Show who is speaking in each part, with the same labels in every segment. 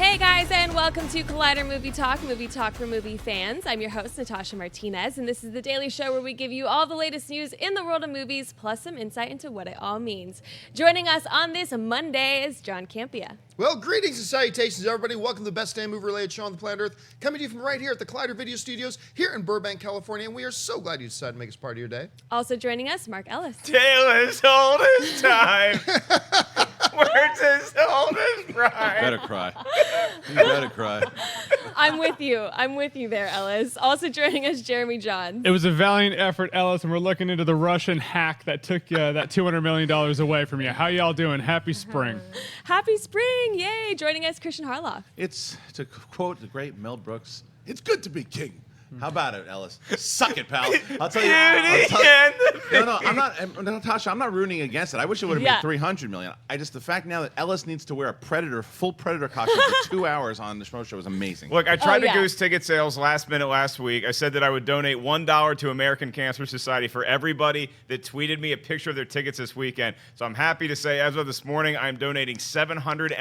Speaker 1: Hey guys, and welcome to Collider Movie Talk for movie fans. I'm your host, Natasha Martinez, and this is the daily show where we give you all the latest news in the world of movies, plus some insight into what it all means. Joining us on this Monday is John Campea.
Speaker 2: Well, greetings and salutations, everybody. Welcome to the best damn movie-related show on the planet Earth, coming to you from right here at the Collider Video Studios here in Burbank, California, and we are so glad you decided to make us part of your day.
Speaker 1: Also joining us, Mark Ellis.
Speaker 3: Tale as old as time. Words as old as rhyme.
Speaker 4: Better cry. You better cry.
Speaker 1: I'm with you there, Ellis. Also joining us, Jeremy Jahns.
Speaker 5: It was a valiant effort, Ellis, and we're looking into the Russian hack that took that $200 million away from you. How y'all doing? Happy spring.
Speaker 1: Happy spring! Yay! Joining us, Kristian Harloff.
Speaker 4: It's, to quote the great Mel Brooks, it's good to be king. How about it, Ellis? Suck it, pal. I'll tell you. No, I'm not, Natasha, I'm not rooting against it. I wish it would have been $300 million. The fact now that Ellis needs to wear a full Predator costume for 2 hours on the show is amazing.
Speaker 3: Look, I tried to goose ticket sales last minute last week. I said that I would donate $1 to American Cancer Society for everybody that tweeted me a picture of their tickets this weekend. So I'm happy to say, as of this morning, I'm donating $711 to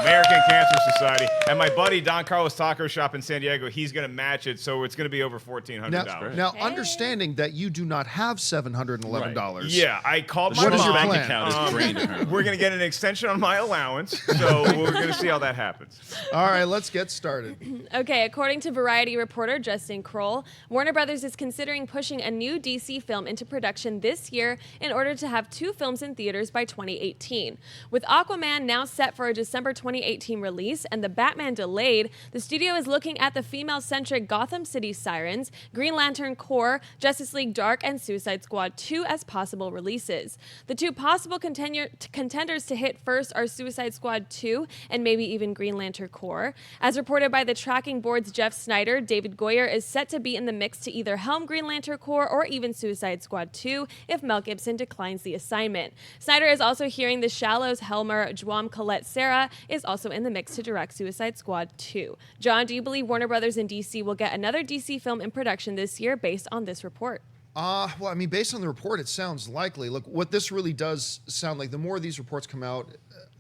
Speaker 3: American Cancer Society. And my buddy Don Carlos Taco Shop in San Diego, he's going to match it, so it's going to be over $1,400.
Speaker 2: Now, understanding that you do not have $711.
Speaker 3: Right. Yeah, I called my
Speaker 2: What is your
Speaker 3: mom.
Speaker 2: plan?
Speaker 4: Account is drained.
Speaker 3: We're going to get an extension on my allowance, so we're going to see how that happens.
Speaker 2: All right, let's get started.
Speaker 1: Okay, according to Variety reporter Justin Kroll, Warner Brothers is considering pushing a new DC film into production this year in order to have 2 films in theaters by 2018. With Aquaman now set for a December 2018 release and the Batman delayed, the studio is looking at the female-centric Gotham City Sirens, Green Lantern Corps, Justice League Dark, and Suicide Squad 2 as possible releases. The 2 possible contenders to hit first are Suicide Squad 2 and maybe even Green Lantern Corps. As reported by the tracking board's Jeff Snyder, David Goyer is set to be in the mix to either helm Green Lantern Corps or even Suicide Squad 2 if Mel Gibson declines the assignment. Snyder is also hearing The Shallow's helmer Joam Colette Serra is also in the mix to direct Suicide Squad 2. John, do you believe Warner Brothers and DC will get another DC film in production this year based on this report?
Speaker 2: Well, I mean, based on the report, it sounds likely. Look, what this really does sound like, the more these reports come out,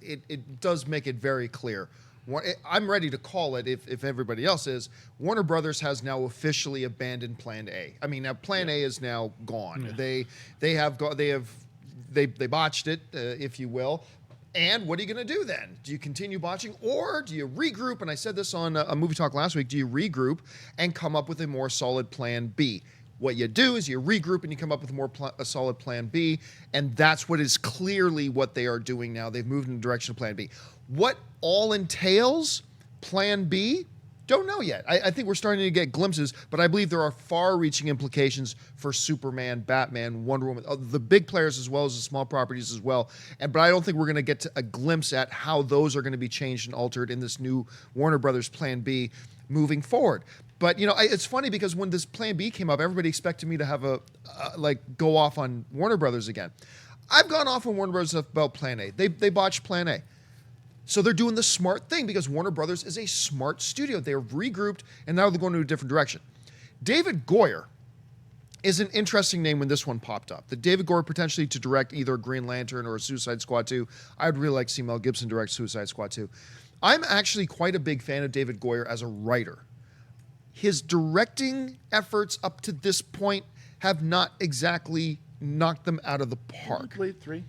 Speaker 2: it does make it very clear. I'm ready to call it, if everybody else is. Warner Brothers has now officially abandoned Plan A. I mean, now Plan A is now gone. Yeah. They botched it, if you will. And what are you going to do then? Do you continue botching, or do you regroup? And I said this on a movie talk last week. Do you regroup and come up with a more solid Plan B? What you do is you regroup and you come up with a solid Plan B, and that's what is clearly what they are doing now. They've moved in the direction of Plan B. What all entails Plan B? Don't know yet. I think we're starting to get glimpses, but I believe there are far-reaching implications for Superman, Batman, Wonder Woman, the big players as well as the small properties as well. But I don't think we're going to get a glimpse at how those are going to be changed and altered in this new Warner Brothers Plan B moving forward. But, you know, it's funny because when this Plan B came up, everybody expected me to have go off on Warner Brothers again. I've gone off on Warner Brothers about Plan A. They botched Plan A. So they're doing the smart thing because Warner Brothers is a smart studio. They're regrouped, and now they're going in a different direction. David Goyer is an interesting name when this one popped up. The David Goyer potentially to direct either Green Lantern or Suicide Squad 2. I would really like to see Mel Gibson direct Suicide Squad 2. I'm actually quite a big fan of David Goyer as a writer. His directing efforts up to this point have not exactly knocked them out of the park.
Speaker 4: Blade 3?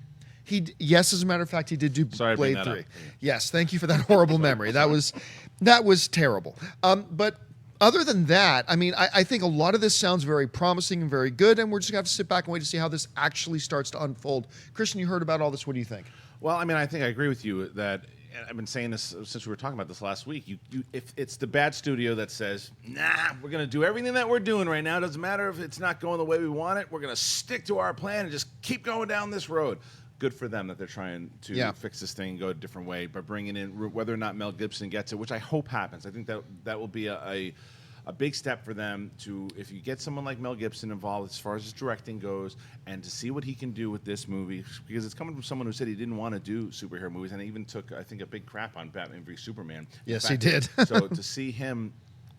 Speaker 2: Yes, as a matter of fact, he did do Blade 3. Yes, thank you for that horrible memory. That was terrible. But other than that, I mean, I think a lot of this sounds very promising and very good, and we're just going to have to sit back and wait to see how this actually starts to unfold. Kristian, you heard about all this. What do you think?
Speaker 4: Well, I mean, I think I agree with you that, and I've been saying this since we were talking about this last week, if it's the bad studio that says, nah, we're going to do everything that we're doing right now. It doesn't matter if it's not going the way we want it. We're going to stick to our plan and just keep going down this road. Good for them that they're trying to fix this thing and go a different way by bringing in whether or not Mel Gibson gets it, which I hope happens. I think that will be a big step for them to, if you get someone like Mel Gibson involved as far as his directing goes, and to see what he can do with this movie, because it's coming from someone who said he didn't want to do superhero movies, and he even took, I think, a big crap on Batman v Superman.
Speaker 2: Yes, he did.
Speaker 4: So to see him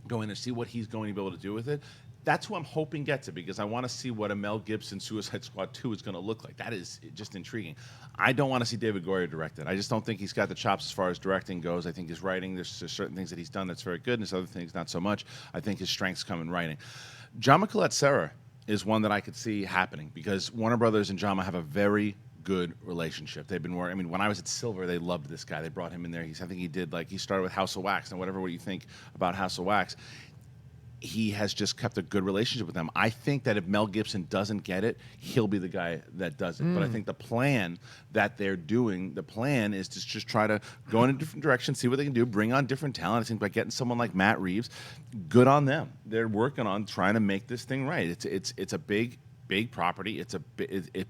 Speaker 4: go in and see what he's going to be able to do with it, That's who I'm hoping gets it, because I want to see what a Mel Gibson Suicide Squad 2 is going to look like. That is just intriguing. I don't want to see David Goyer direct it. I just don't think he's got the chops as far as directing goes. I think his writing, there's certain things that he's done that's very good, and there's other things not so much. I think his strengths come in writing. John Michelet-Serra is one that I could see happening, because Warner Brothers and Jama have a very good relationship. They've been working. I mean, when I was at Silver, they loved this guy. They brought him in there. I think he did, like, he started with House of Wax, and whatever what you think about House of Wax, he has just kept a good relationship with them. I think that if Mel Gibson doesn't get it, he'll be the guy that does it. But I think the plan that they're doing, the plan is to just try to go in a different direction, see what they can do, bring on different talent. I think by getting someone like Matt Reeves, good on them. They're working on trying to make this thing right. It's a big property.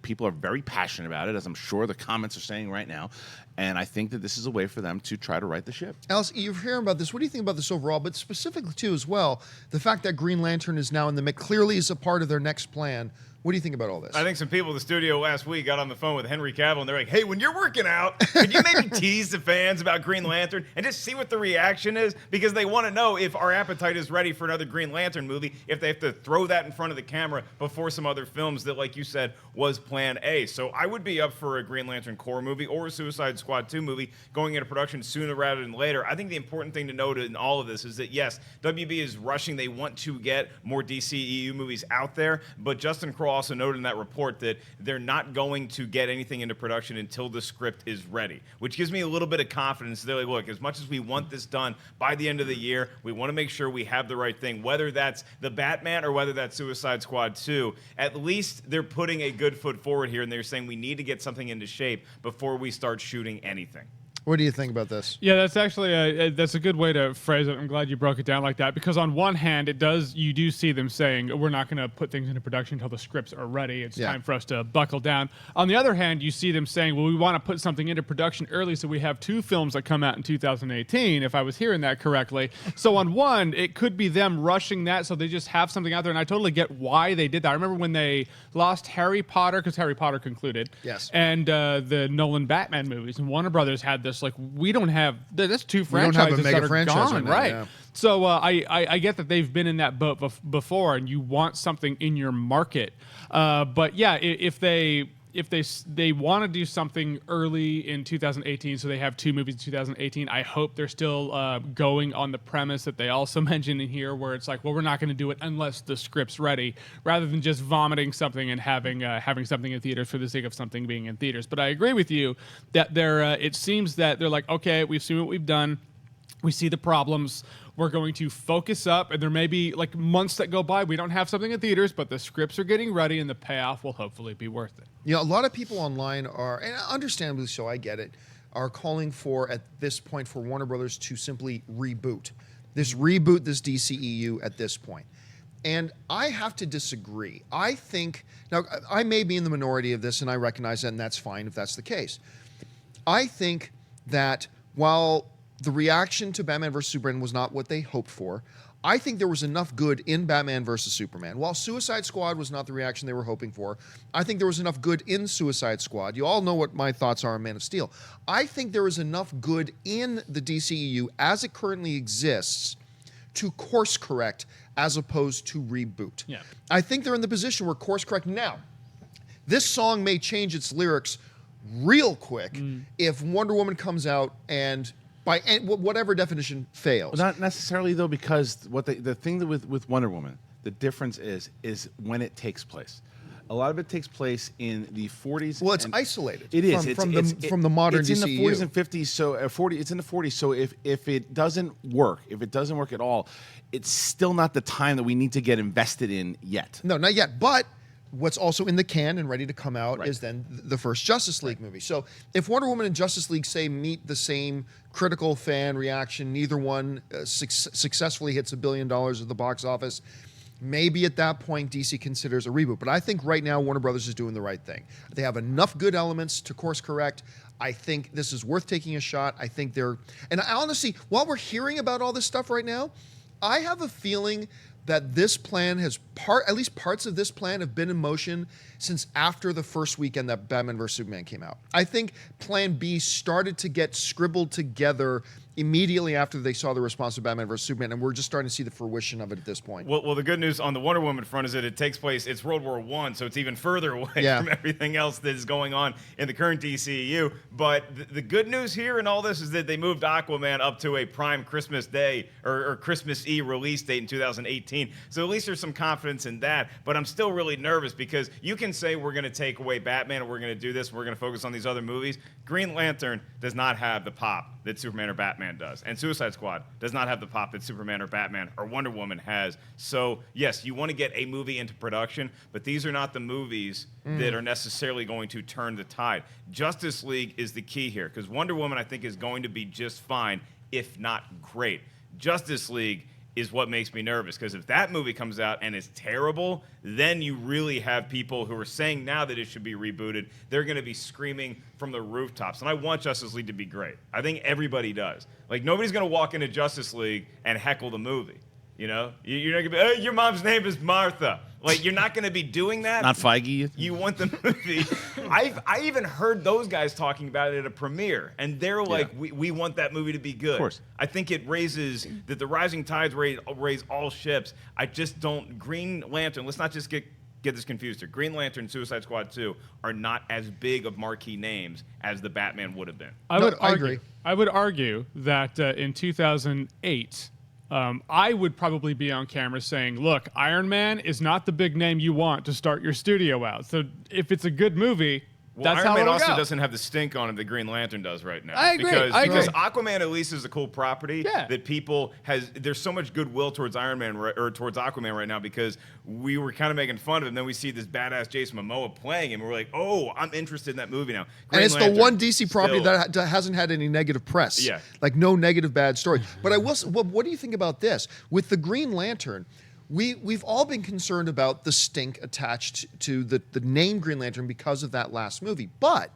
Speaker 4: People are very passionate about it, as I'm sure the comments are saying right now. And I think that this is a way for them to try to right the ship.
Speaker 2: Ellis, you're hearing about this. What do you think about this overall? But specifically, too, as well, the fact that Green Lantern is now in the mix clearly is a part of their next plan. What do you think about all this?
Speaker 3: I think some people in the studio last week got on the phone with Henry Cavill, and they're like, hey, when you're working out, could you maybe tease the fans about Green Lantern and just see what the reaction is? Because they want to know if our appetite is ready for another Green Lantern movie, if they have to throw that in front of the camera before some other films that, like you said, was Plan A. So I would be up for a Green Lantern Corps movie or a Suicide Squad 2 movie going into production sooner rather than later. I think the important thing to note in all of this is that, yes, WB is rushing. They want to get more DCEU movies out there, but Justin Kroll also noted in that report that they're not going to get anything into production until the script is ready, which gives me a little bit of confidence. They're like, look, as much as we want this done by the end of the year, we want to make sure we have the right thing, whether that's the Batman or whether that's Suicide Squad 2. At least they're putting a good foot forward here, and they're saying we need to get something into shape before we start shooting anything.
Speaker 2: What do you think about this?
Speaker 5: Yeah, that's actually that's a good way to phrase it. I'm glad you broke it down like that, because on one hand, you do see them saying we're not going to put things into production until the scripts are ready. It's time for us to buckle down. On the other hand, you see them saying, well, we want to put something into production early so we have 2 films that come out in 2018, if I was hearing that correctly. So on one, it could be them rushing that so they just have something out there, and I totally get why they did that. I remember when they lost Harry Potter, because Harry Potter concluded,
Speaker 2: yes,
Speaker 5: and the Nolan Batman movies, and Warner Brothers had this, like, we don't have, that's 2 franchises
Speaker 2: don't have a mega
Speaker 5: that are
Speaker 2: franchise
Speaker 5: gone,
Speaker 2: right now,
Speaker 5: right?
Speaker 2: yeah.
Speaker 5: So I get that they've been in that boat before, and you want something in your market. But yeah, if they want to do something early in 2018, so they have 2 movies in 2018, I hope they're still going on the premise that they also mentioned in here, where it's like, well, we're not going to do it unless the script's ready, rather than just vomiting something and having something in theaters for the sake of something being in theaters. But I agree with you that it seems that they're like, okay, we've seen what we've done. We see the problems. We're going to focus up, and there may be like months that go by. We don't have something in theaters, but the scripts are getting ready, and the payoff will hopefully be worth it.
Speaker 2: You know, a lot of people online are, and understandably so, I get it, are calling for, at this point, for Warner Brothers to simply reboot this DCEU at this point. And I have to disagree. I think, now, I may be in the minority of this, and I recognize that, and that's fine if that's the case. I think that while the reaction to Batman vs. Superman was not what they hoped for, I think there was enough good in Batman vs. Superman. While Suicide Squad was not the reaction they were hoping for, I think there was enough good in Suicide Squad. You all know what my thoughts are on Man of Steel. I think there is enough good in the DCEU as it currently exists to course correct as opposed to reboot.
Speaker 5: Yeah.
Speaker 2: I think they're in the position where course correct now. This song may change its lyrics real quick if Wonder Woman comes out and by whatever definition fails.
Speaker 4: Well, not necessarily, though, because the thing that with Wonder Woman, the difference is when it takes place. A lot of it takes place in the 40s.
Speaker 2: Well, it's isolated.
Speaker 4: It is
Speaker 2: from the modern DCEU.
Speaker 4: It's in the 40s and 50s. So it's in the 40s. So if it doesn't work, at all, it's still not the time that we need to get invested in yet.
Speaker 2: No, not yet. But what's also in the can and ready to come out is then the first Justice League movie. So if Wonder Woman and Justice League, say, meet the same critical fan reaction, neither one successfully hits $1 billion at the box office, maybe at that point DC considers a reboot. But I think right now Warner Brothers is doing the right thing. They have enough good elements to course correct. I think this is worth taking a shot. I think and I honestly, while we're hearing about all this stuff right now, I have a feeling that this plan at least parts of this plan have been in motion since after the first weekend that Batman vs. Superman came out. I think Plan B started to get scribbled together immediately after they saw the response to Batman vs Superman, and we're just starting to see the fruition of it at this point.
Speaker 3: Well, the good news on the Wonder Woman front is that it takes place, it's World War I, so it's even further away from everything else that is going on in the current DCEU. But the good news here in all this is that they moved Aquaman up to a prime Christmas Day or Christmas Eve release date in 2018. So at least there's some confidence in that. But I'm still really nervous because you can say we're going to take away Batman and we're going to do this, and we're going to focus on these other movies. Green Lantern does not have the pop that Superman or Batman does. And Suicide Squad does not have the pop that Superman or Batman or Wonder Woman has. So, yes, you want to get a movie into production, but these are not the movies that are necessarily going to turn the tide. Justice League is the key here, because Wonder Woman, I think, is going to be just fine, if not great. Justice League is what makes me nervous, because if that movie comes out and is terrible, then you really have people who are saying now that it should be rebooted. They're going to be screaming from the rooftops. And I want Justice League to be great. I think everybody does. Like, nobody's going to walk into Justice League and heckle the movie. You know? You're not going to be, hey, your mom's name is Martha. Like, you're not going to be doing that.
Speaker 4: Not Feige.
Speaker 3: You want the movie. I even heard those guys talking about it at a premiere, and they're like, we want that movie to be good. Of
Speaker 4: course.
Speaker 3: I think it raises, that the rising tides raise all ships. I just don't, Green Lantern, let's not just get this confused here. Green Lantern and Suicide Squad 2 are not as big of marquee names as the Batman would have been.
Speaker 2: I agree.
Speaker 5: I would argue that in 2008, I would probably be on camera saying, look, Iron Man is not the big name you want to start your studio out. So if it's a good movie, that's
Speaker 3: Iron
Speaker 5: how
Speaker 3: Man
Speaker 5: it'll
Speaker 3: also
Speaker 5: go.
Speaker 3: doesn't have the stink on him that Green Lantern does right now.
Speaker 5: I agree.
Speaker 3: Because Aquaman at least is a cool property that people there's so much goodwill towards Iron Man or towards Aquaman right now, because we were kind of making fun of him. Then we see this badass Jason Momoa playing him. We're like, oh, I'm interested in that movie now.
Speaker 2: And it's the one DC property that hasn't had any negative press.
Speaker 3: Yeah.
Speaker 2: Like, no negative bad story. But I will say, well, what do you think about this? With the Green Lantern, we've all been concerned about the stink attached to the name Green Lantern because of that last movie. But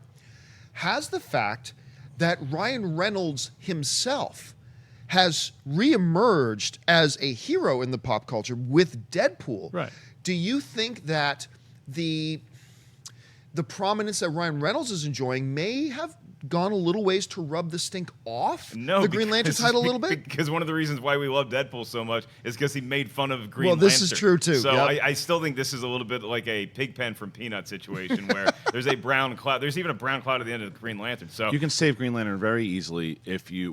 Speaker 2: has the fact that Ryan Reynolds himself has reemerged as a hero in the pop culture with Deadpool,
Speaker 5: right,
Speaker 2: do you think that the prominence that Ryan Reynolds is enjoying may have gone a little ways to rub the stink off the Green Lantern title a little bit?
Speaker 3: Because one of the reasons why we love Deadpool so much is because he made fun of Green Lantern.
Speaker 2: Well, this is true, too.
Speaker 3: So
Speaker 2: Yep.
Speaker 3: I still think this is a little bit like a Pigpen from Peanut situation where there's a brown cloud. There's even a brown cloud at the end of the Green Lantern. So
Speaker 4: you can save Green Lantern very easily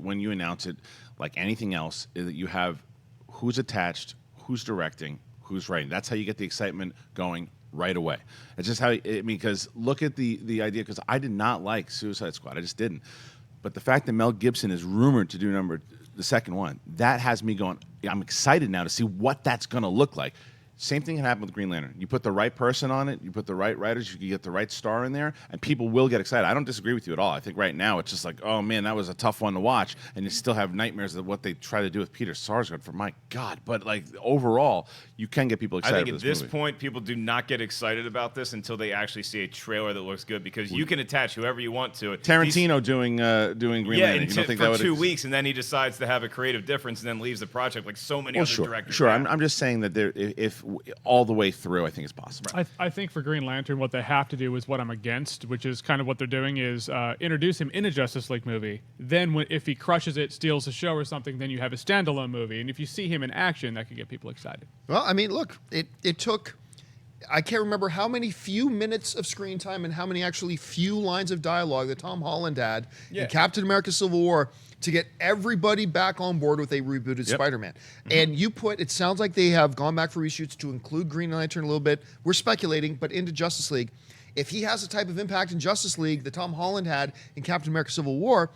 Speaker 4: when you announce it, like anything else, is that you have who's attached, who's directing, who's writing. That's how you get the excitement going right away. It's just how, because look at the idea, because I did not like Suicide Squad. I just didn't. But the fact that Mel Gibson is rumored to do the second one, that has me going, I'm excited now to see what that's going to look like. Same thing can happen with Green Lantern. You put the right person on it, you put the right writers, you can get the right star in there, and people will get excited. I don't disagree with you at all. I think right now it's just like, oh man, that was a tough one to watch, and you still have nightmares of what they try to do with Peter Sarsgaard, for my God. But like overall, you can get people excited.
Speaker 3: I think
Speaker 4: for
Speaker 3: at
Speaker 4: this
Speaker 3: this
Speaker 4: movie.
Speaker 3: point, people do not get excited about this until they actually see a trailer that looks good, because you can attach whoever you want to it.
Speaker 4: Tarantino doing Green Lantern. You don't think
Speaker 3: for
Speaker 4: that would
Speaker 3: 2 weeks, and then he decides to have a creative difference and then leaves the project like so many other directors.
Speaker 4: Sure.
Speaker 3: have.
Speaker 4: I'm just saying that if all the way through, I think it's possible.
Speaker 5: I think for Green Lantern, what they have to do is what I'm against, which is kind of what they're doing is introduce him in a Justice League movie. Then if he crushes it, steals a show or something, then you have a standalone movie. And if you see him in action, that could get people excited.
Speaker 2: Well, I mean, look, it took, I can't remember how many few minutes of screen time and how many actually few lines of dialogue that Tom Holland had in Captain America Civil War to get everybody back on board with a rebooted Spider-Man. And it sounds like they have gone back for reshoots to include Green Lantern a little bit. We're speculating, but into Justice League. If he has the type of impact in Justice League that Tom Holland had in Captain America Civil War,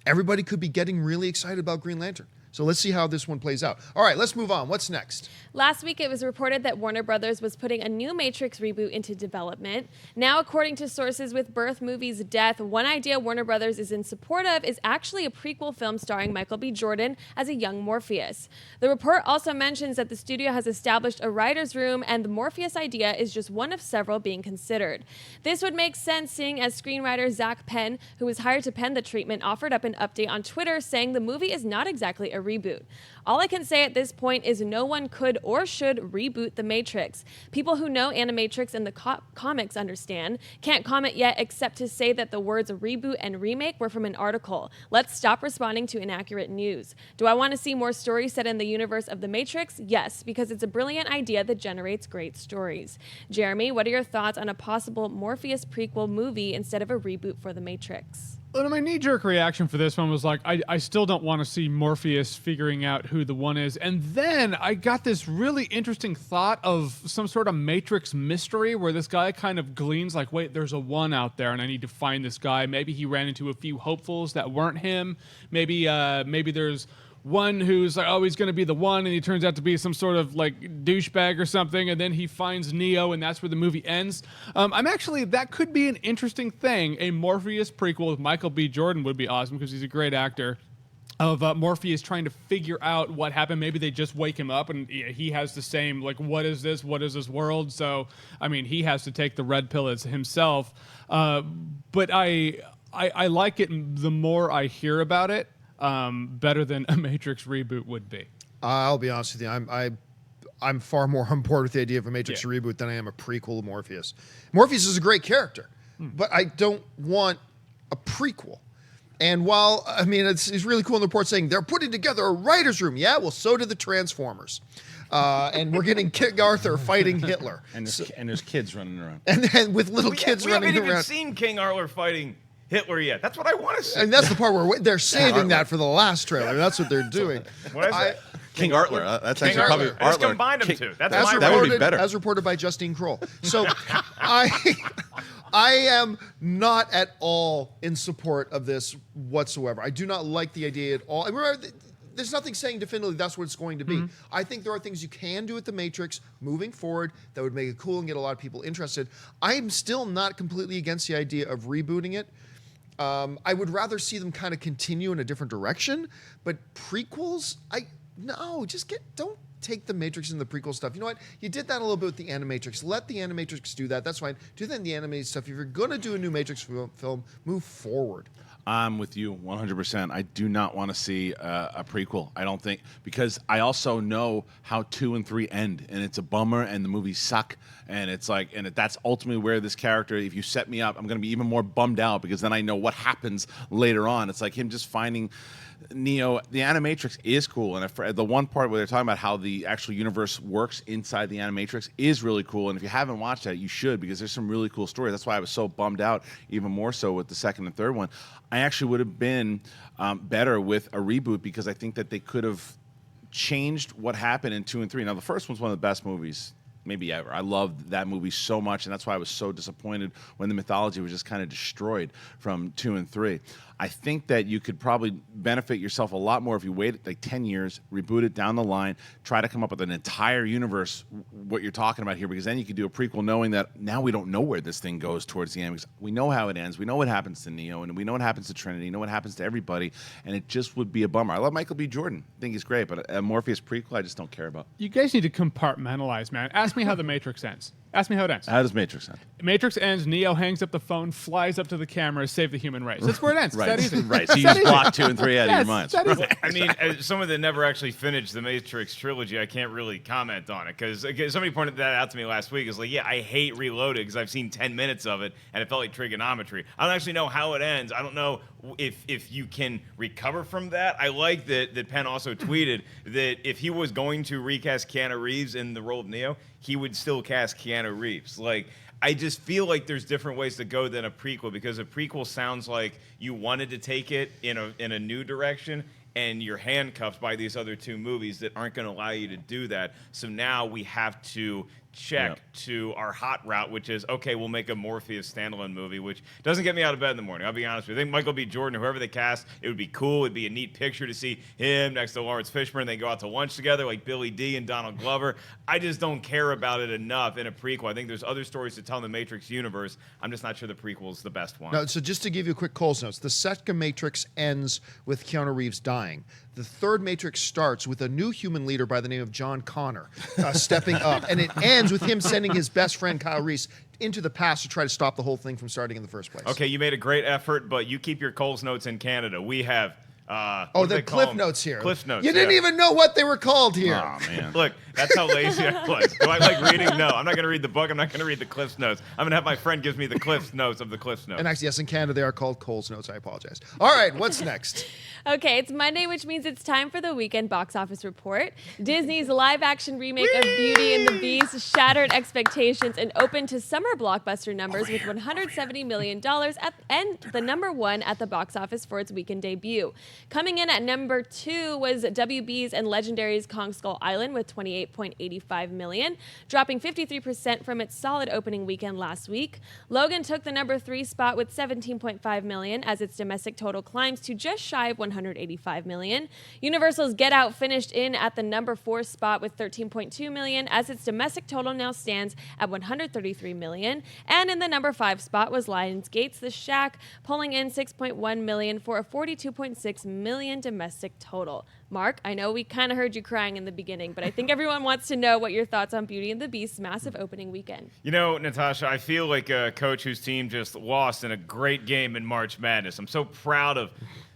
Speaker 2: everybody could be getting really excited about Green Lantern. So let's see how this one plays out. All right, let's move on. What's next?
Speaker 1: Last week, it was reported that Warner Brothers was putting a new Matrix reboot into development. Now, according to sources with Birth Movie's Death, one idea Warner Brothers is in support of is actually a prequel film starring Michael B. Jordan as a young Morpheus. The report also mentions that the studio has established a writer's room, and the Morpheus idea is just one of several being considered. This would make sense, seeing as screenwriter Zach Penn, who was hired to pen the treatment, offered up an update on Twitter saying the movie is not exactly a reboot. All I can say at this point is no one could or should reboot The Matrix. People who know Animatrix and the comics understand. Can't comment yet except to say that the words reboot and remake were from an article. Let's stop responding to inaccurate news. Do I want to see more stories set in the universe of The Matrix? Yes, because it's a brilliant idea that generates great stories. Jeremy, what are your thoughts on a possible Morpheus prequel movie instead of a reboot for The Matrix?
Speaker 5: Well, my knee-jerk reaction for this one was like, I still don't want to see Morpheus figuring out who the one is. And then I got this really interesting thought of some sort of Matrix mystery where this guy kind of gleans like, wait, there's a one out there and I need to find this guy. Maybe he ran into a few hopefuls that weren't him. Maybe there's one who's like, oh, he's going to be the one, and he turns out to be some sort of like douchebag or something, and then he finds Neo, and that's where the movie ends. That could be an interesting thing. A Morpheus prequel with Michael B. Jordan would be awesome because he's a great actor. Of Morpheus trying to figure out what happened. Maybe they just wake him up and he has the same, like, what is this? What is this world? So, I mean, he has to take the red pill as himself. But I like it the more I hear about it. Better than a Matrix reboot would be.
Speaker 2: I'll be honest with you. I'm far more on board with the idea of a Matrix reboot than I am a prequel of Morpheus. Morpheus is a great character, but I don't want a prequel. And while, I mean, it's really cool in the report saying they're putting together a writer's room. Yeah, well, so do the Transformers. And we're getting King Arthur fighting Hitler.
Speaker 4: And there's kids running around.
Speaker 2: And then with little kids running around.
Speaker 3: We haven't even seen King Arthur fighting Hitler yet. That's what I want to see.
Speaker 2: And that's the part where they're saving that for the last trailer. That's what they're doing.
Speaker 3: What is it?
Speaker 4: King Arthur. That's
Speaker 3: King
Speaker 4: actually probably
Speaker 3: Arthur. Let's combine them two. That's my
Speaker 4: that would be better.
Speaker 2: As reported by Justin Kroll. So I am not at all in support of this whatsoever. I do not like the idea at all. Remember, there's nothing saying definitively that's what it's going to be. I think there are things you can do with The Matrix moving forward that would make it cool and get a lot of people interested. I'm still not completely against the idea of rebooting it. I would rather see them kind of continue in a different direction, but prequels, don't take the Matrix and the prequel stuff. You know what? You did that a little bit with the Animatrix. Let the Animatrix do that. That's fine. Do that in the animated stuff. If you're going to do a new Matrix film, move forward.
Speaker 4: I'm with you 100%. I do not want to see a prequel. I don't think, because I also know how 2 and 3 end, and it's a bummer, and the movies suck, and it's like, and that's ultimately where this character, if you set me up, I'm going to be even more bummed out because then I know what happens later on. It's like him just finding Neo. The Animatrix is cool, and the one part where they're talking about how the actual universe works inside the Animatrix is really cool. And if you haven't watched that, you should, because there's some really cool stories. That's why I was so bummed out, even more so with the second and third one. I actually would have been better with a reboot because I think that they could have changed what happened in 2 and 3. Now, the first one's one of the best movies maybe ever. I loved that movie so much, and that's why I was so disappointed when the mythology was just kind of destroyed from 2 and 3. I think that you could probably benefit yourself a lot more if you waited like 10 years, reboot it down the line, try to come up with an entire universe, what you're talking about here, because then you could do a prequel knowing that now we don't know where this thing goes towards the end, because we know how it ends, we know what happens to Neo, and we know what happens to Trinity, know what happens to everybody, and it just would be a bummer. I love Michael B. Jordan. I think he's great, but a Morpheus prequel I just don't care about.
Speaker 5: You guys need to compartmentalize, man. Ask me how The Matrix ends. Ask me how it ends.
Speaker 4: How does Matrix end?
Speaker 5: Matrix ends, Neo hangs up the phone, flies up to the camera, save the human race. That's where it ends.
Speaker 4: Right.
Speaker 5: It's that easy.
Speaker 4: Right. So you just block 2 and 3 out of your minds.
Speaker 3: I mean, as someone that never actually finished the Matrix trilogy, I can't really comment on it because somebody pointed that out to me last week. It's like, yeah, I hate Reloaded because I've seen 10 minutes of it and it felt like trigonometry. I don't actually know how it ends. I don't know if you can recover from that. I like that Penn also tweeted that if he was going to recast Keanu Reeves in the role of Neo, he would still cast Keanu Reeves. Like, I just feel like there's different ways to go than a prequel, because a prequel sounds like you wanted to take it in a new direction, and you're handcuffed by these other two movies that aren't going to allow you to do that. So now we have to check to our hot route, which is, okay, we'll make a Morpheus standalone movie, which doesn't get me out of bed in the morning. I'll be honest with you. I think Michael B. Jordan, whoever they cast, it would be cool. It'd be a neat picture to see him next to Lawrence Fishburne. They go out to lunch together like Billy D and Donald Glover. I just don't care about it enough in a prequel. I think there's other stories to tell in the Matrix universe. I'm just not sure the prequel is the best one.
Speaker 2: No, so just to give you a quick Cole's notes, the second Matrix ends with Keanu Reeves dying. The third Matrix starts with a new human leader by the name of John Connor stepping up, and it ends with him sending his best friend Kyle Reese into the past to try to stop the whole thing from starting in the first place.
Speaker 3: Okay, you made a great effort, but you keep your Cole's notes in Canada. We have
Speaker 2: The Cliff Notes here.
Speaker 3: Cliff Notes.
Speaker 2: You didn't even know what they were called here.
Speaker 4: Oh, man.
Speaker 3: Look, that's how lazy I was. Do I like reading? No, I'm not going to read the book. I'm not going to read the Cliff Notes. I'm going to have my friend give me the Cliff Notes of the Cliff Notes.
Speaker 2: And actually, yes, in Canada, they are called Cole's Notes. I apologize. All right, what's next?
Speaker 1: Okay, it's Monday, which means it's time for the weekend box office report. Disney's live-action remake of Beauty and the Beast shattered expectations and opened to summer blockbuster numbers with $170 million and the number one at the box office for its weekend debut. Coming in at number 2 was WB's and Legendary's Kong Skull Island with $28.85 million, dropping 53% from its solid opening weekend last week. Logan took the number 3 spot with $17.5 million as its domestic total climbs to just shy of $185 million. Universal's Get Out finished in at the number 4 spot with $13.2 million as its domestic total now stands at $133 million. And in the number 5 spot was Lionsgate's The Shack, pulling in $6.1 million for a $42.6 million domestic total. Mark, I know we kind of heard you crying in the beginning, but I think everyone wants to know what your thoughts on Beauty and the Beast's massive opening weekend.
Speaker 3: You know, Natasha, I feel like a coach whose team just lost in a great game in March Madness. I'm so proud of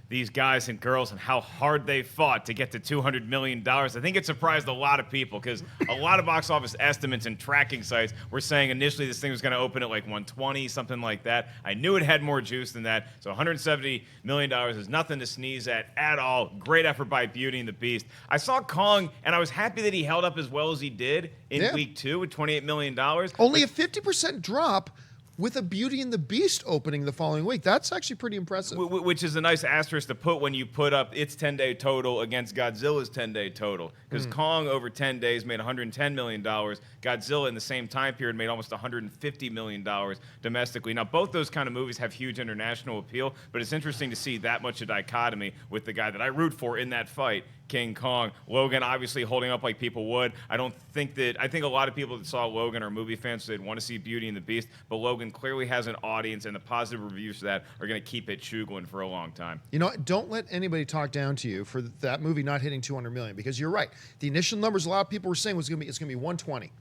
Speaker 3: these guys and girls and how hard they fought to get to $200 million. I think it surprised a lot of people because a lot of box office estimates and tracking sites were saying initially this thing was going to open at like 120, something like that. I knew it had more juice than that. So $170 million is nothing to sneeze at all. Great effort by Beauty and the Beast. I saw Kong, and I was happy that he held up as well as he did in week 2 with $28 million.
Speaker 2: Only a 50% drop with a Beauty and the Beast opening the following week. That's actually pretty impressive.
Speaker 3: Which is a nice asterisk to put when you put up its 10-day total against Godzilla's 10-day total. Because Kong over 10 days made $110 million. Godzilla in the same time period made almost $150 million domestically. Now, both those kind of movies have huge international appeal, but it's interesting to see that much of dichotomy with the guy that I root for in that fight, King Kong. Logan obviously holding up like people would. I think a lot of people that saw Logan are movie fans, so they'd want to see Beauty and the Beast, but Logan clearly has an audience, and the positive reviews for that are going to keep it shuggling for a long time.
Speaker 2: You know, don't let anybody talk down to you for that movie not hitting 200 million, because you're right. The initial numbers a lot of people were saying it's going to be 120.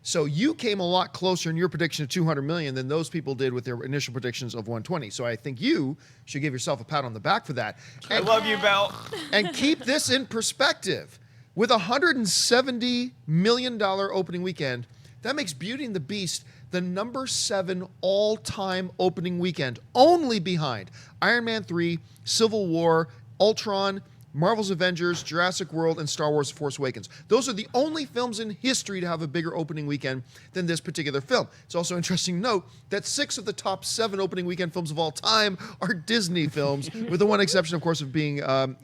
Speaker 2: So you came a lot closer in your prediction of 200 million than those people did with their initial predictions of 120. So I think you should give yourself a pat on the back for that.
Speaker 3: I love you, Belle.
Speaker 2: And keep this in perspective. With a $170 million opening weekend, that makes Beauty and the Beast the number 7 all-time opening weekend, only behind Iron Man 3, Civil War, Ultron, Marvel's Avengers, Jurassic World, and Star Wars: Force Awakens. Those are the only films in history to have a bigger opening weekend than this particular film. It's also interesting to note that 6 of the top 7 opening weekend films of all time are Disney films, with the one exception, of course, of being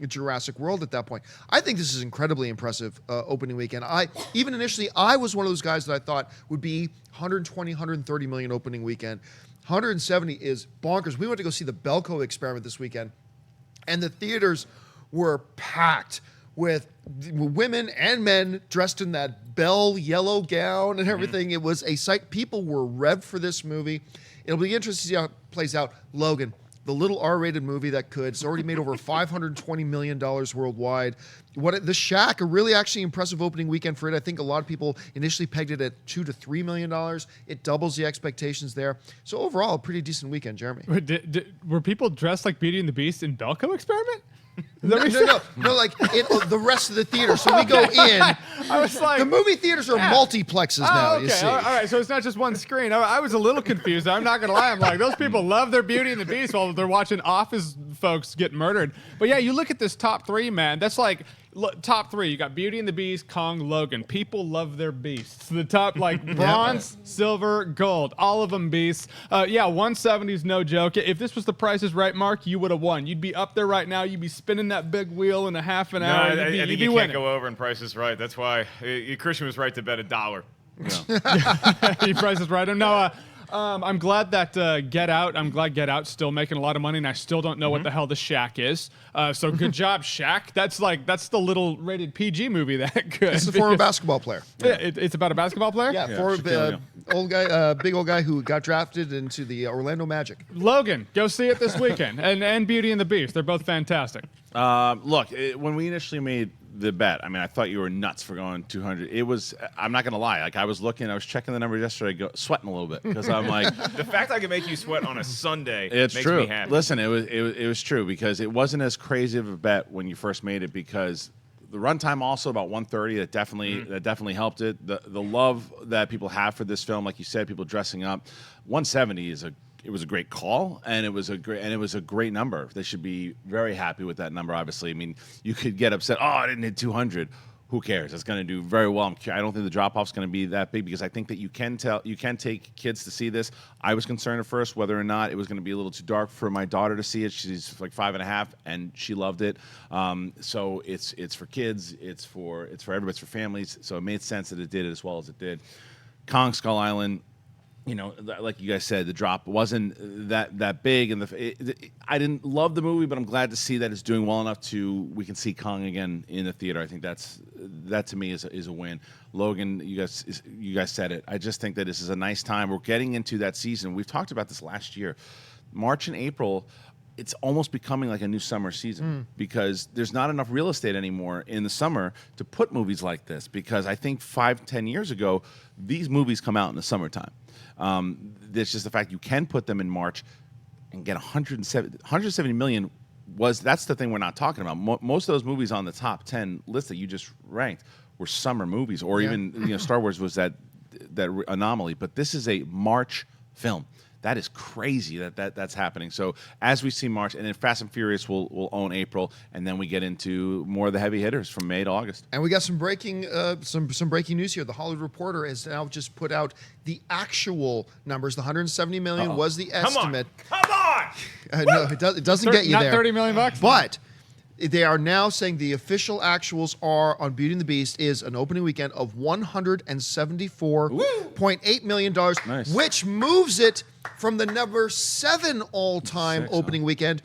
Speaker 2: Jurassic World at that point. I think this is incredibly impressive opening weekend. Even initially, I was one of those guys that I thought would be 120, 130 million opening weekend. 170 is bonkers. We went to go see the Belko Experiment this weekend, and the theaters were packed with women and men dressed in that bell yellow gown and everything. It was a sight. People were revved for this movie. It'll be interesting to see how it plays out. Logan, the little R-rated movie that could. It's already made over $520 million worldwide. The Shack, a really actually impressive opening weekend for it. I think a lot of people initially pegged it at $2 to $3 million. It doubles the expectations there. So overall, a pretty decent weekend, Jeremy.
Speaker 5: Were people dressed like Beauty and the Beast in Belko Experiment?
Speaker 2: No, like the rest of the theater. So we go in.
Speaker 5: I was like,
Speaker 2: the movie theaters are multiplexes now, you see.
Speaker 5: All right, so it's not just one screen. I was a little confused. I'm not going to lie. I'm like, those people love their Beauty and the Beast while they're watching Office folks get murdered. But yeah, you look at this top 3, man. That's like, top 3. You got Beauty and the Beast, Kong, Logan. People love their beasts. The top, like, bronze, silver, gold. All of them beasts. 170 is no joke. If this was The Price is Right, Mark, you would have won. You'd be up there right now. You'd be spinning that big wheel in a half an hour.
Speaker 3: I think you can't go over in Price is Right. That's why Kristian was right to bet $1.
Speaker 5: He Price is Right. No, I'm glad that Get Out's still making a lot of money, and I still don't know what the hell The Shack is. So good job, Shack. That's the little rated PG movie that could.
Speaker 2: It's the former basketball player.
Speaker 5: Yeah, it's about a basketball player?
Speaker 2: Yeah, big old guy who got drafted into the Orlando Magic.
Speaker 5: Logan, go see it this weekend. and Beauty and the Beast. They're both fantastic.
Speaker 4: Look, when we initially made the bet. I mean, I thought you were nuts for going 200. It was. I'm not gonna lie. Like I was checking the numbers yesterday, sweating a little bit because I'm like,
Speaker 3: The fact I can make you sweat on a Sunday
Speaker 4: it's
Speaker 3: makes
Speaker 4: true.
Speaker 3: me happy.
Speaker 4: Listen, it was true because it wasn't as crazy of a bet when you first made it because the runtime also about 1:30. That definitely helped it. The love that people have for this film, like you said, people dressing up. 170 it was a great call, and it was a great number. They should be very happy with that number. Obviously, I mean, you could get upset. Oh, I didn't hit 200. Who cares? It's going to do very well. I don't think the drop off is going to be that big because I think that you can take kids to see this. I was concerned at first whether or not it was going to be a little too dark for my daughter to see it. She's like 5.5, and she loved it. So it's for kids. It's for everybody. It's for families. So it made sense that it did it as well as it did. Kong Skull Island. You know, like you guys said, the drop wasn't that big, and I didn't love the movie, but I'm glad to see that it's doing well enough we can see Kong again in the theater. I think that to me is a win. Logan, you guys said it. I just think that this is a nice time. We're getting into that season. We've talked about this last year, March and April. It's almost becoming like a new summer season because there's not enough real estate anymore in the summer to put movies like this. Because I think 5-10 years ago, these movies come out in the summertime. There's just the fact you can put them in March and get 170 million. That's the thing we're not talking about. Most of those movies on the top 10 list that you just ranked were summer movies, or even Star Wars was that anomaly. But this is a March film. That is crazy that's happening. So as we see March, and then Fast and Furious will own April, and then we get into more of the heavy hitters from May to August.
Speaker 2: And we got some breaking some breaking news here. The Hollywood Reporter has now just put out the actual numbers. The 170 million was the estimate.
Speaker 3: Come on!
Speaker 2: No, it doesn't get you
Speaker 5: not
Speaker 2: there.
Speaker 5: 30 million bucks.
Speaker 2: But they are now saying the official actuals are on Beauty and the Beast is an opening weekend of $174.8 million,
Speaker 4: Nice.
Speaker 2: which moves it from the number 7 all-time opening weekend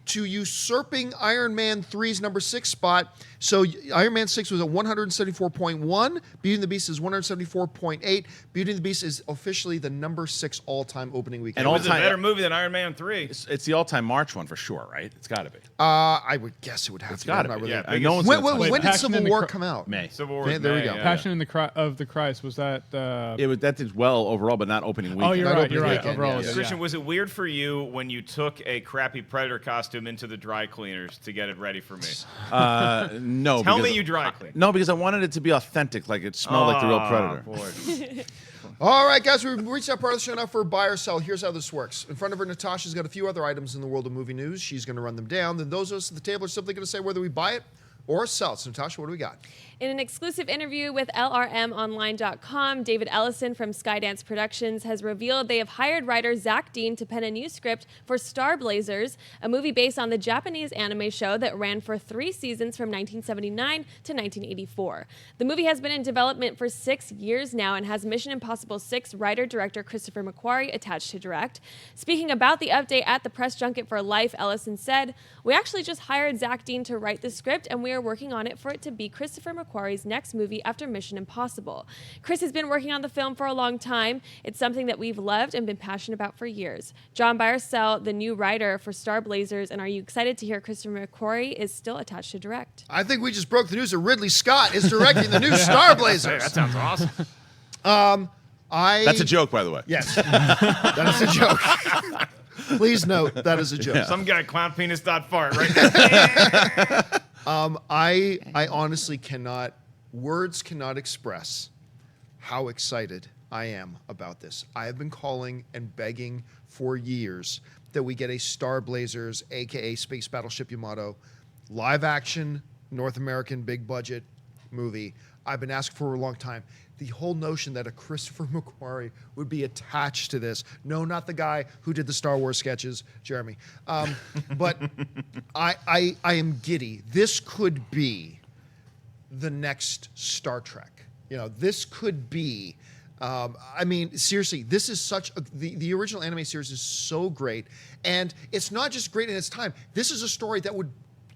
Speaker 2: to usurping Iron Man 3's number 6 spot. So Iron Man 6 was at 174.1. Beauty and the Beast is 174.8. Beauty and the Beast is officially the number 6 all-time opening weekend.
Speaker 3: It was a
Speaker 4: all-time-
Speaker 3: better movie than Iron Man 3.
Speaker 4: It's the all-time March one for sure, right? It's got to be.
Speaker 2: I would guess it would have to be.
Speaker 4: Got
Speaker 2: I'm
Speaker 4: to
Speaker 2: not
Speaker 4: be.
Speaker 2: really-
Speaker 3: Yeah,
Speaker 4: No one's
Speaker 2: When,
Speaker 4: gonna touch
Speaker 2: when
Speaker 4: it.
Speaker 2: did
Speaker 5: Passion
Speaker 2: Civil
Speaker 5: in the
Speaker 2: War
Speaker 5: Cro-
Speaker 2: come out?
Speaker 4: May.
Speaker 3: Civil War.
Speaker 2: Yeah, there we
Speaker 3: May,
Speaker 2: go.
Speaker 3: yeah.
Speaker 5: Passion of the Christ, was that?
Speaker 4: That did well overall, but not opening weekend.
Speaker 5: Oh, you're
Speaker 2: Not
Speaker 5: right.
Speaker 2: opening
Speaker 5: You're right.
Speaker 2: weekend,
Speaker 5: Overall,
Speaker 2: yes.
Speaker 5: it did,
Speaker 3: Kristian, was it weird for you when you took a crappy Predator costume into the dry cleaners to get it ready for me?
Speaker 4: No.
Speaker 3: Tell
Speaker 4: because-
Speaker 3: me you dry clean.
Speaker 4: No, because I wanted it to be authentic, like it smelled like the real Predator.
Speaker 3: Boy.
Speaker 2: All right, guys, we've reached that part of the show now for buy or sell. Here's how this works. In front of her, Natasha's got a few other items in the world of movie news. She's going to run them down. Then those of us at the table are simply going to say whether we buy it or sell it. So, Natasha, what do we got?
Speaker 1: In an exclusive interview with LRMonline.com, David Ellison from Skydance Productions has revealed they have hired writer Zach Dean to pen a new script for Star Blazers, a movie based on the Japanese anime show that ran for 3 seasons from 1979 to 1984. The movie has been in development for 6 years now and has Mission Impossible 6 writer-director Christopher McQuarrie attached to direct. Speaking about the update at the press junket for Life, Ellison said, "We actually just hired Zach Dean to write the script, and we are working on it for it to be Christopher McQuarrie's next movie after Mission Impossible. Chris has been working on the film for a long time. It's something that we've loved and been passionate about for years." John Byersell, the new writer for Star Blazers, and are you excited to hear Christopher McQuarrie is still attached to direct?
Speaker 2: I think we just broke the news that Ridley Scott is directing the new Star
Speaker 3: Hey,
Speaker 2: Blazers.
Speaker 3: that sounds awesome.
Speaker 4: That's a joke, by the way.
Speaker 2: Yes, that is a joke. Please note that is a joke.
Speaker 3: Some guy clown penis dot fart right there.
Speaker 2: I honestly words cannot express how excited I am about this. I have been calling and begging for years that we get a Star Blazers, aka Space Battleship Yamato, live action, North American big budget movie. I've been asking for a long time. The whole notion that a Christopher McQuarrie would be attached to this. No, not the guy who did the Star Wars sketches, Jeremy. But I am giddy. This could be the next Star Trek. You know, this could be. I mean, seriously, this is the original anime series is so great, and it's not just great in its time. This is a story that would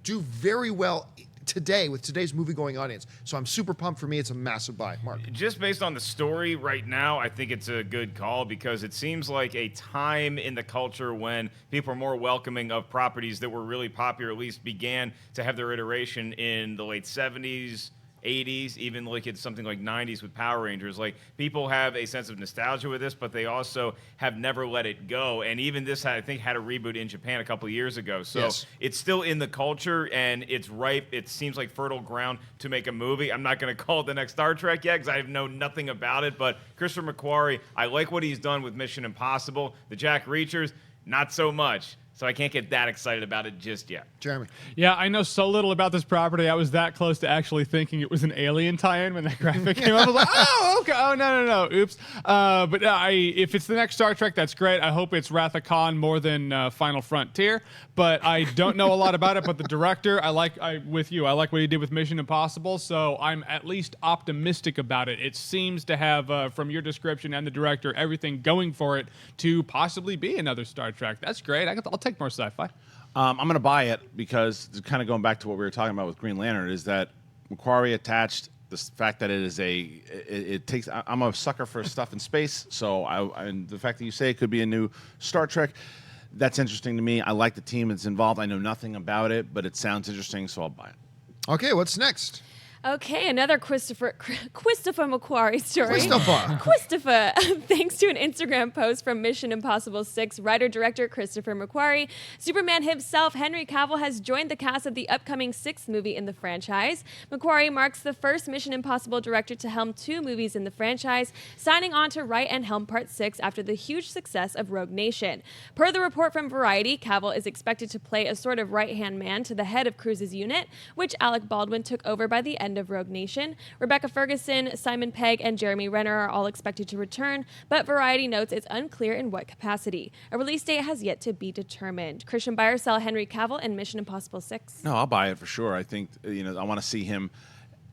Speaker 2: do very well today with today's movie-going audience. So I'm super pumped. For me, it's a massive buy. Mark.
Speaker 3: Just based on the story right now, I think it's a good call because it seems like a time in the culture when people are more welcoming of properties that were really popular, at least began to have their iteration in the late 70s, 80s, even like it's something like 90s with Power Rangers. Like, people have a sense of nostalgia with this, but they also have never let it go. And even this, I think, had a reboot in Japan a couple of years ago. So
Speaker 2: yes.
Speaker 3: It's still in the culture, and it's ripe. It seems like fertile ground to make a movie. I'm not going to call it the next Star Trek yet because I know nothing about it, but Kristian McQuarrie, I like what he's done with Mission Impossible. The Jack Reachers, not so much. So I can't get that excited about it just yet.
Speaker 2: Jeremy.
Speaker 5: Yeah, I know so little about this property. I was that close to actually thinking it was an Alien tie-in when that graphic came up. I was like, oh, okay. Oh, no. Oops. But if it's the next Star Trek, that's great. I hope it's Wrath of Khan more than Final Frontier. But I don't know a lot about it. But the director, I like what he did with Mission Impossible. So I'm at least optimistic about it. It seems to have, from your description and the director, everything going for it to possibly be another Star Trek. That's great. I'll take more sci-fi.
Speaker 4: I'm going to buy it because, kind of going back to what we were talking about with Green Lantern, is that McQuarrie attached the fact that it is it takes. I'm a sucker for stuff in space, so and the fact that you say it could be a new Star Trek, that's interesting to me. I like the team that's involved. I know nothing about it, but it sounds interesting, so I'll buy it.
Speaker 2: Okay, what's next?
Speaker 1: Okay, another Christopher McQuarrie story.
Speaker 2: Christopher.
Speaker 1: Thanks to an Instagram post from Mission Impossible 6 writer-director Christopher McQuarrie, Superman himself, Henry Cavill, has joined the cast of the upcoming 6th movie in the franchise. McQuarrie marks the first Mission Impossible director to helm 2 movies in the franchise, signing on to write and helm Part 6 after the huge success of Rogue Nation. Per the report from Variety, Cavill is expected to play a sort of right-hand man to the head of Cruz's unit, which Alec Baldwin took over by the end of Rogue Nation. Rebecca Ferguson, Simon Pegg, and Jeremy Renner are all expected to return, but Variety notes it's unclear in what capacity. A release date has yet to be determined. Christian, buy or sell Henry Cavill in Mission Impossible 6?
Speaker 4: No, I'll buy it for sure. I think, I want to see him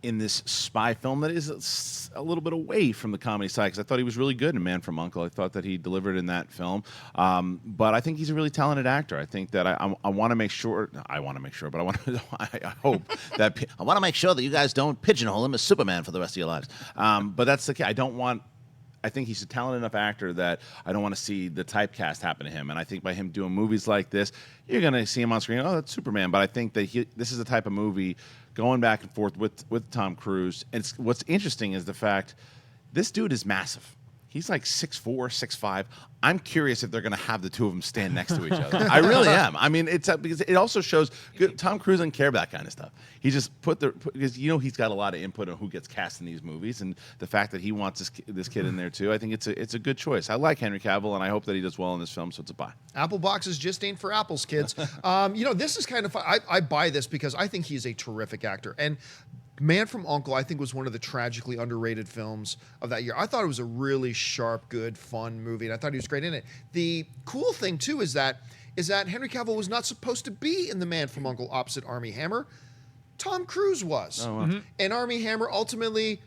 Speaker 4: in this spy film that is a little bit away from the comedy side, because I thought he was really good in Man from U.N.C.L.E. I thought that he delivered in that film. But I think he's a really talented actor. I think that I want to make sure, but I want hope that I want to make sure that you guys don't pigeonhole him as Superman for the rest of your lives. But that's the case. I think he's a talented enough actor that I don't want to see the typecast happen to him. And I think by him doing movies like this, you're going to see him on screen, oh, that's Superman. But I think that this is the type of movie going back and forth with Tom Cruise. And what's interesting is the fact this dude is massive. He's like 6'4", 6'5". I'm curious if they're going to have the two of them stand next to each other. I really am. I mean, it's because it also shows Tom Cruise doesn't care about that kind of stuff. He just because he's got a lot of input on who gets cast in these movies, and the fact that he wants this kid in there too. I think it's a good choice. I like Henry Cavill, and I hope that he does well in this film. So it's a buy.
Speaker 2: Apple boxes just ain't for apples, kids. This is kind of fun. I buy this because I think he's a terrific actor. And Man from U.N.C.L.E., I think, was one of the tragically underrated films of that year. I thought it was a really sharp, good, fun movie, and I thought he was great in it. The cool thing, too, is that Henry Cavill was not supposed to be in The Man from U.N.C.L.E. opposite Armie Hammer. Tom Cruise was.
Speaker 4: Oh, wow.
Speaker 2: And Armie Hammer ultimately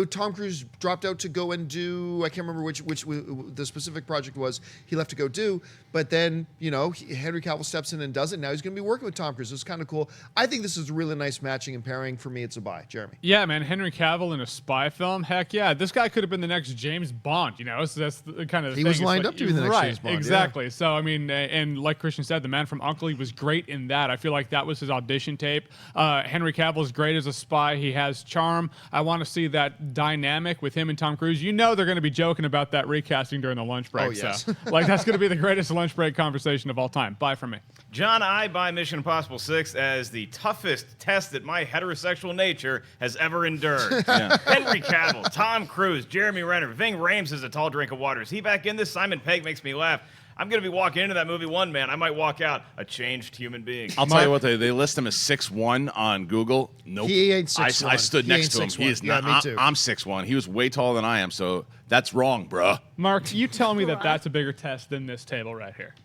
Speaker 2: Tom Cruise dropped out to go and do, I can't remember which the specific project was he left to go do, but then, Henry Cavill steps in and does it. Now he's going to be working with Tom Cruise. It's kind of cool. I think this is a really nice matching and pairing. For me, it's a buy. Jeremy.
Speaker 5: Yeah, man, Henry Cavill in a spy film. Heck yeah. This guy could have been the next James Bond, So that's the kind of
Speaker 2: He was lined up to be the next James Bond.
Speaker 5: Exactly.
Speaker 2: Yeah.
Speaker 5: So, I mean, and like Kristian said, The Man from U.N.C.L.E., he was great in that. I feel like that was his audition tape. Henry Cavill is great as a spy. He has charm. I want to see that dynamic with him and Tom Cruise. They're going to be joking about that recasting during the lunch break.
Speaker 2: Oh, yes.
Speaker 5: So, that's going to be the greatest lunch break conversation of all time. Bye from me.
Speaker 3: John, I buy Mission Impossible 6 as the toughest test that my heterosexual nature has ever endured.
Speaker 4: Yeah.
Speaker 3: Henry Cavill, Tom Cruise, Jeremy Renner, Ving Rhames is a tall drink of water. Is he back in this? Simon Pegg makes me laugh. I'm going to be walking into that movie one man. I might walk out a changed human being.
Speaker 4: I'll tell you what, they list him as 6'1" on Google. Nope.
Speaker 2: He ain't 6'1".
Speaker 4: I stood next to him. He is not.
Speaker 2: Me too.
Speaker 4: I'm 6'1". He was way taller than I am, so that's wrong, bruh.
Speaker 5: Mark, you tell me that's a bigger test than this table right here.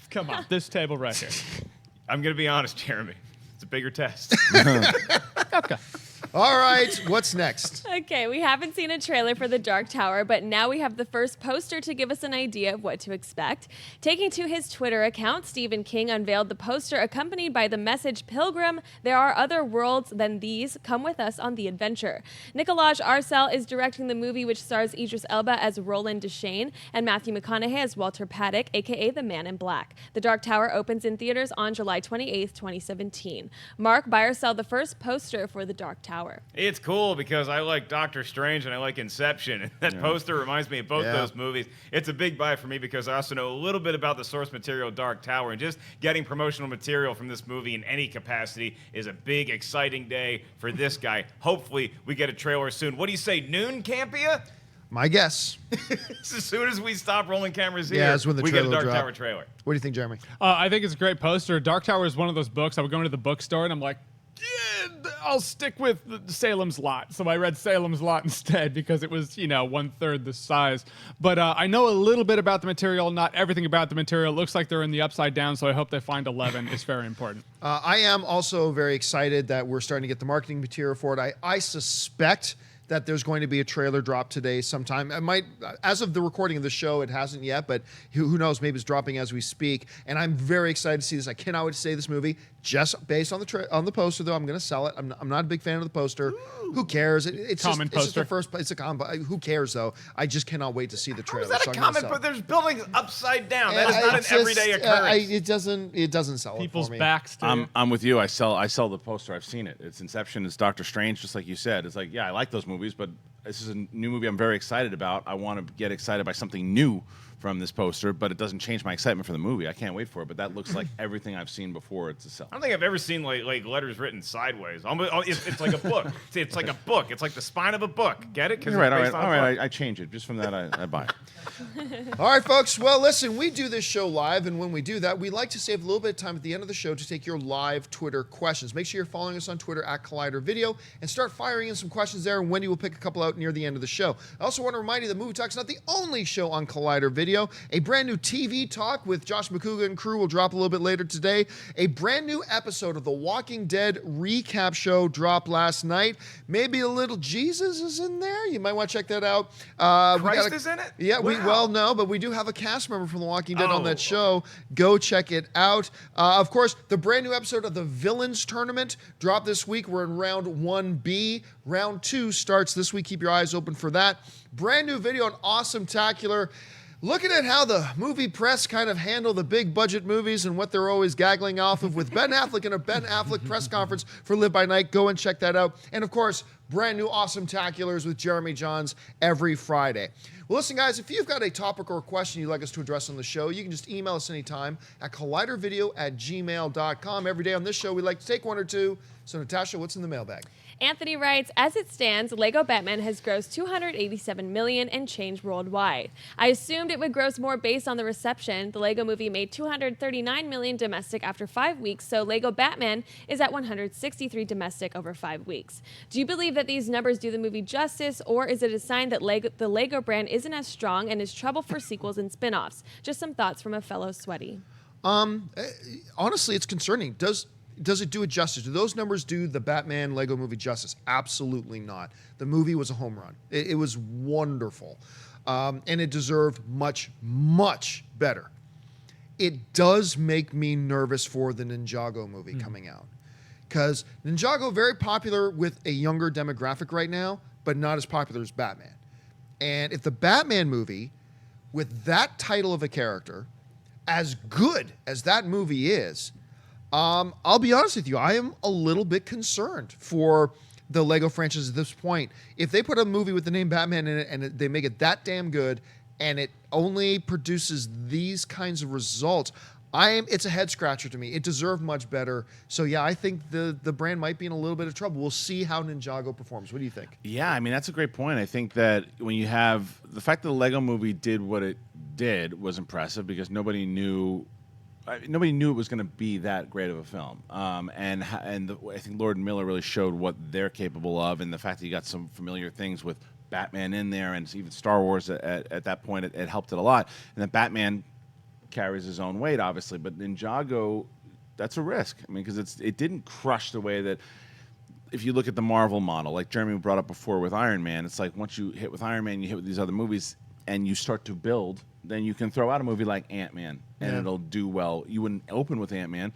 Speaker 5: Come on, this table right here.
Speaker 3: I'm going to be honest, Jeremy. It's a bigger test.
Speaker 5: Okay.
Speaker 2: All right, what's next?
Speaker 1: Okay, we haven't seen a trailer for The Dark Tower, but now we have the first poster to give us an idea of what to expect. Taking to his Twitter account, Stephen King unveiled the poster accompanied by the message, "Pilgrim, there are other worlds than these. Come with us on the adventure." Nikolaj Arcel is directing the movie, which stars Idris Elba as Roland Deschain and Matthew McConaughey as Walter Paddock, aka the Man in Black. The Dark Tower opens in theaters on July 28th, 2017. Mark, buy or sell the first poster for The Dark Tower?
Speaker 3: It's cool because I like Doctor Strange and I like Inception. And that poster reminds me of both those movies. It's a big buy for me because I also know a little bit about the source material Dark Tower. And just getting promotional material from this movie in any capacity is a big, exciting day for this guy. Hopefully, we get a trailer soon. What do you say, noon, Campea?
Speaker 2: My guess.
Speaker 3: As soon as we stop rolling cameras here,
Speaker 2: that's when the
Speaker 3: we get a
Speaker 2: trailer
Speaker 3: Dark
Speaker 2: drop.
Speaker 3: Tower trailer.
Speaker 2: What do you think, Jeremy?
Speaker 5: I think it's a great poster. Dark Tower is one of those books. I would go into the bookstore and I'm like, yeah, I'll stick with Salem's Lot. So I read Salem's Lot instead because it was, 1/3 the size. But I know a little bit about the material, not everything about the material. It looks like they're in the Upside Down, so I hope they find 11. It's very important.
Speaker 2: I am also very excited that we're starting to get the marketing material for it. I suspect that there's going to be a trailer drop today sometime. It might, as of the recording of the show, it hasn't yet, but who knows, maybe it's dropping as we speak. And I'm very excited to see this. I cannot wait to see this movie. Just based on the poster, though, I'm going to sell it. I'm not a big fan of the poster. Ooh. Who cares? It's
Speaker 5: common
Speaker 2: just,
Speaker 5: poster.
Speaker 2: It's just the first. It's a combo. Who cares, though? I just cannot wait to see the trailer.
Speaker 3: How is that a common? But there's buildings upside down. That is not an everyday occurrence.
Speaker 2: It doesn't sell
Speaker 5: People's
Speaker 2: it for me.
Speaker 5: backs to
Speaker 4: I'm with you. I sell the poster. I've seen it. It's Inception. It's Doctor Strange, just like you said. It's like, yeah, I like those movies, but this is a new movie I'm very excited about. I want to get excited by something new from this poster, but it doesn't change my excitement for the movie. I can't wait for it, but that looks like everything I've seen before. It's a sell.
Speaker 3: I don't think I've ever seen like letters written sideways. It's like a book. It's like a book. It's like the spine of a book. Get it?
Speaker 4: You're right. All right. I change it. Just from that, I buy it.
Speaker 2: All right, folks. Well, listen, we do this show live, and when we do that, we like to save a little bit of time at the end of the show to take your live Twitter questions. Make sure you're following us on Twitter at Collider Video and start firing in some questions there, and Wendy will pick a couple out near the end of the show. I also want to remind you that Movie Talk's not the only show on Collider Video. A brand new TV talk with Josh McCouga and crew will drop a little bit later today. A brand new episode of The Walking Dead recap show dropped last night. Maybe a little Jesus is in there. You might want to check that out.
Speaker 3: Christ is in it?
Speaker 2: Yeah,
Speaker 3: Wow.
Speaker 2: but we do have a cast member from The Walking Dead on that show. Go check it out. Of course, the brand new episode of the Villains Tournament dropped this week. We're in round 1B. Round 2 starts this week. Keep your eyes open for that. Brand new video on Awesome-tacular. Looking at how the movie press kind of handle the big budget movies and what they're always gaggling off of with Ben Affleck in a Ben Affleck press conference for Live by Night. Go and check that out. And of course, brand new Awesome-taculars with Jeremy Jahns every Friday. Well, listen, guys, if you've got a topic or a question you'd like us to address on the show, you can just email us anytime at collidervideo@gmail.com. Every day on this show, we like to take one or two. So, Natasha, what's in the mailbag?
Speaker 1: Anthony writes, as it stands, Lego Batman has grossed $287 million and change worldwide. I assumed it would gross more based on the reception. The Lego movie made $239 million domestic after 5 weeks, so Lego Batman is at $163 domestic over 5 weeks. Do you believe that these numbers do the movie justice, or is it a sign that the Lego brand isn't as strong and is trouble for sequels and spin-offs? Just some thoughts from a fellow sweaty.
Speaker 2: Honestly, it's concerning. Does it do it justice? Do those numbers do the Batman Lego movie justice? Absolutely not. The movie was a home run. It was wonderful. And it deserved much, much better. It does make me nervous for the Ninjago movie coming out. Because Ninjago, very popular with a younger demographic right now, but not as popular as Batman. And if the Batman movie, with that title of a character, as good as that movie is, I'll be honest with you, I am a little bit concerned for the Lego franchise at this point. If they put a movie with the name Batman in it and they make it that damn good and it only produces these kinds of results, it's a head scratcher to me. It deserved much better. So yeah, I think the brand might be in a little bit of trouble. We'll see how Ninjago performs. What do you think?
Speaker 4: Yeah, I mean, that's a great point. I think that when you have the fact that the Lego movie did what it did was impressive because nobody knew it was going to be that great of a film. I think Lord and Miller really showed what they're capable of, and the fact that you got some familiar things with Batman in there, and even Star Wars at that point, it helped it a lot. And then Batman carries his own weight, obviously, but Ninjago, that's a risk. I mean, because it didn't crush the way that if you look at the Marvel model, like Jeremy brought up before with Iron Man, it's like once you hit with Iron Man, you hit with these other movies, and you start to build, then you can throw out a movie like Ant-Man, and it'll do well. You wouldn't open with Ant-Man.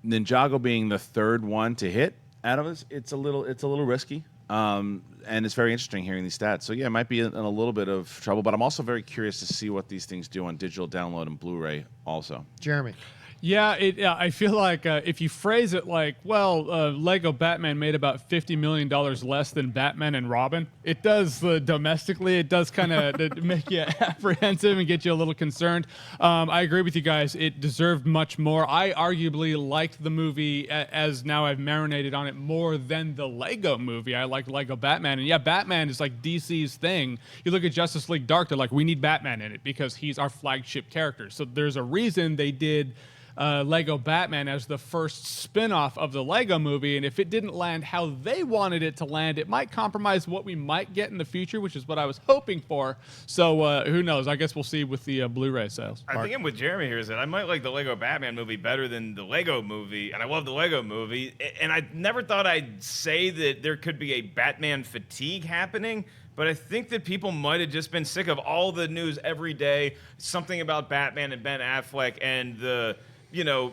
Speaker 4: Ninjago being the third one to hit out of us, it's a little risky. And it's very interesting hearing these stats. So, yeah, it might be in a little bit of trouble, but I'm also very curious to see what these things do on digital download and Blu-ray also.
Speaker 2: Jeremy.
Speaker 5: Yeah, I feel like if you phrase it like, well, Lego Batman made about $50 million less than Batman and Robin, it does domestically, it does kind of make you apprehensive and get you a little concerned. I agree with you guys. It deserved much more. I arguably liked the movie, as now I've marinated on it, more than the Lego movie. I like Lego Batman. And yeah, Batman is like DC's thing. You look at Justice League Dark, they're like, we need Batman in it because he's our flagship character. So there's a reason they did Lego Batman as the first spin-off of the Lego movie, and if it didn't land how they wanted it to land, it might compromise what we might get in the future, which is what I was hoping for. So who knows? I guess we'll see with the Blu-ray sales.
Speaker 3: I think I'm with Jeremy here is that I might like the Lego Batman movie better than the Lego movie, and I love the Lego movie, and I never thought I'd say that there could be a Batman fatigue happening. But I think that people might have just been sick of all the news every day, something about Batman and Ben Affleck and the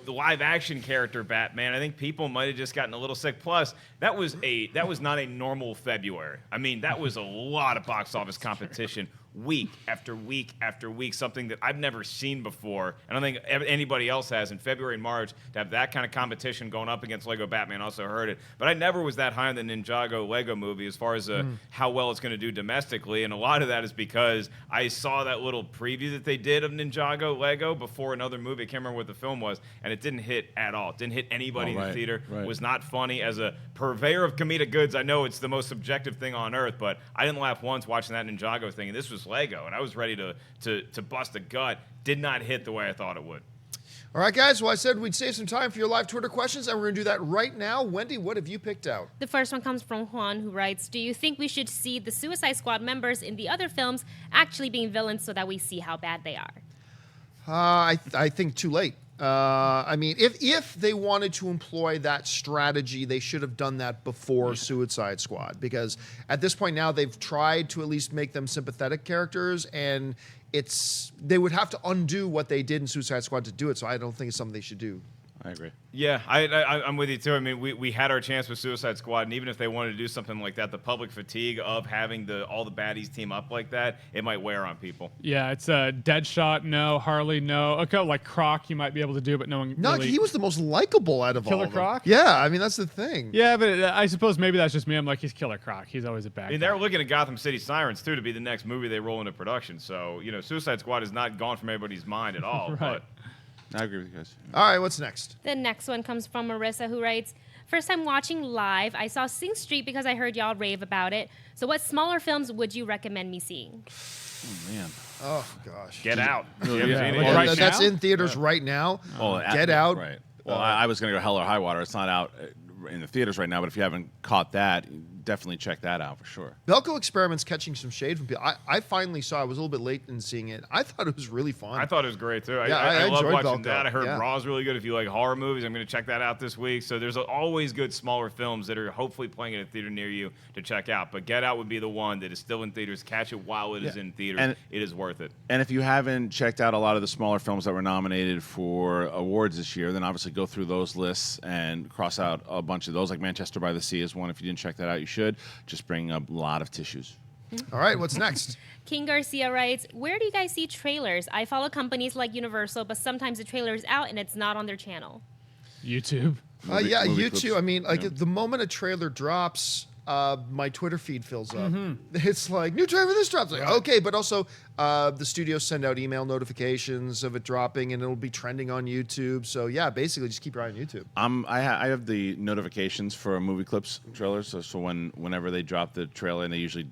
Speaker 3: live action character Batman. I think people might have just gotten a little sick. Plus, that was not a normal February. I mean, that was a lot of box office competition. Week after week after week, something that I've never seen before. I don't think anybody else has in February and March to have that kind of competition going up against Lego Batman. Also heard it, but I never was that high on the Ninjago Lego movie as far as how well it's going to do domestically, and a lot of that is because I saw that little preview that they did of Ninjago Lego before another movie. I can't remember what the film was, and it didn't hit at all. It didn't hit anybody in the theater. It was not funny. As a purveyor of comedic goods, I know it's the most subjective thing on earth, but I didn't laugh once watching that Ninjago thing, and this was Lego, and I was ready to bust a gut. Did not hit the way I thought it would.
Speaker 2: All right, guys. Well, I said we'd save some time for your live Twitter questions, and we're going to do that right now. Wendy, what have you picked out?
Speaker 6: The first one comes from Juan, who writes, do you think we should see the Suicide Squad members in the other films actually being villains so that we see how bad they are?
Speaker 2: I think too late. I mean, if they wanted to employ that strategy, they should have done that before Suicide Squad, because at this point now they've tried to at least make them sympathetic characters, and they would have to undo what they did in Suicide Squad to do it, so I don't think it's something they should do.
Speaker 4: I agree.
Speaker 3: Yeah, I'm with you too. I mean, we had our chance with Suicide Squad, and even if they wanted to do something like that, the public fatigue of having all the baddies team up like that, it might wear on people.
Speaker 5: Yeah, it's Deadshot, no. Harley, no. Okay, like Croc, you might be able to do, but no one really...
Speaker 2: he was the most likable out of all
Speaker 5: Killer
Speaker 2: of them.
Speaker 5: Croc?
Speaker 2: Yeah, I mean, that's the thing.
Speaker 5: Yeah, but I suppose maybe that's just me. I'm like, he's Killer Croc. He's always a bad
Speaker 3: I mean,
Speaker 5: guy.
Speaker 3: they're looking at Gotham City Sirens, too, to be the next movie they roll into production. So, Suicide Squad is not gone from everybody's mind at all.
Speaker 5: Right.
Speaker 3: But
Speaker 4: I agree with you guys.
Speaker 2: All right, what's next?
Speaker 6: The next one comes from Marissa, who writes, first time watching live, I saw Sing Street because I heard y'all rave about it. So what smaller films would you recommend me seeing?
Speaker 4: Oh, man.
Speaker 2: Oh, gosh.
Speaker 3: Get Out.
Speaker 4: Yeah.
Speaker 3: You haven't seen it
Speaker 5: Like
Speaker 3: yet?
Speaker 5: right
Speaker 2: That's
Speaker 5: now?
Speaker 2: in theaters right now.
Speaker 4: Well,
Speaker 2: Get Out.
Speaker 4: Right. Well, I was going to go Hell or High Water. It's not out in the theaters right now, but if you haven't caught that, definitely check that out for sure.
Speaker 2: Belko Experiment's catching some shade from people. I finally saw it. I was a little bit late in seeing it. I thought it was really fun.
Speaker 3: I thought it was great too.
Speaker 2: Yeah, I
Speaker 3: love
Speaker 2: enjoyed
Speaker 3: watching
Speaker 2: Belko.
Speaker 3: that. I heard
Speaker 2: Yeah.
Speaker 3: Raw's really good. If you like horror movies, I'm going to check that out this week. So there's always good smaller films that are hopefully playing in a theater near you to check out. But Get Out would be the one that is still in theaters. Catch it while it is in theaters.
Speaker 4: And
Speaker 3: it is worth it.
Speaker 4: And if you haven't checked out a lot of the smaller films that were nominated for awards this year, then obviously go through those lists and cross out a bunch of those. Like Manchester by the Sea is one. If you didn't check that out, you should. Just bring a lot of tissues.
Speaker 2: All right, what's next?
Speaker 6: King Garcia writes, where do you guys see trailers? I follow companies like Universal, but sometimes the trailer is out and it's not on their channel.
Speaker 5: YouTube.
Speaker 4: Movie
Speaker 2: you
Speaker 4: clips.
Speaker 2: too. I mean, like the moment a trailer drops, my Twitter feed fills up. It's like, new trailer for this drops. Like, okay, but also the studios send out email notifications of it dropping, and it'll be trending on YouTube. So yeah, basically just keep your eye on YouTube.
Speaker 4: I have the notifications for movie clips trailers, so whenever they drop the trailer, and they usually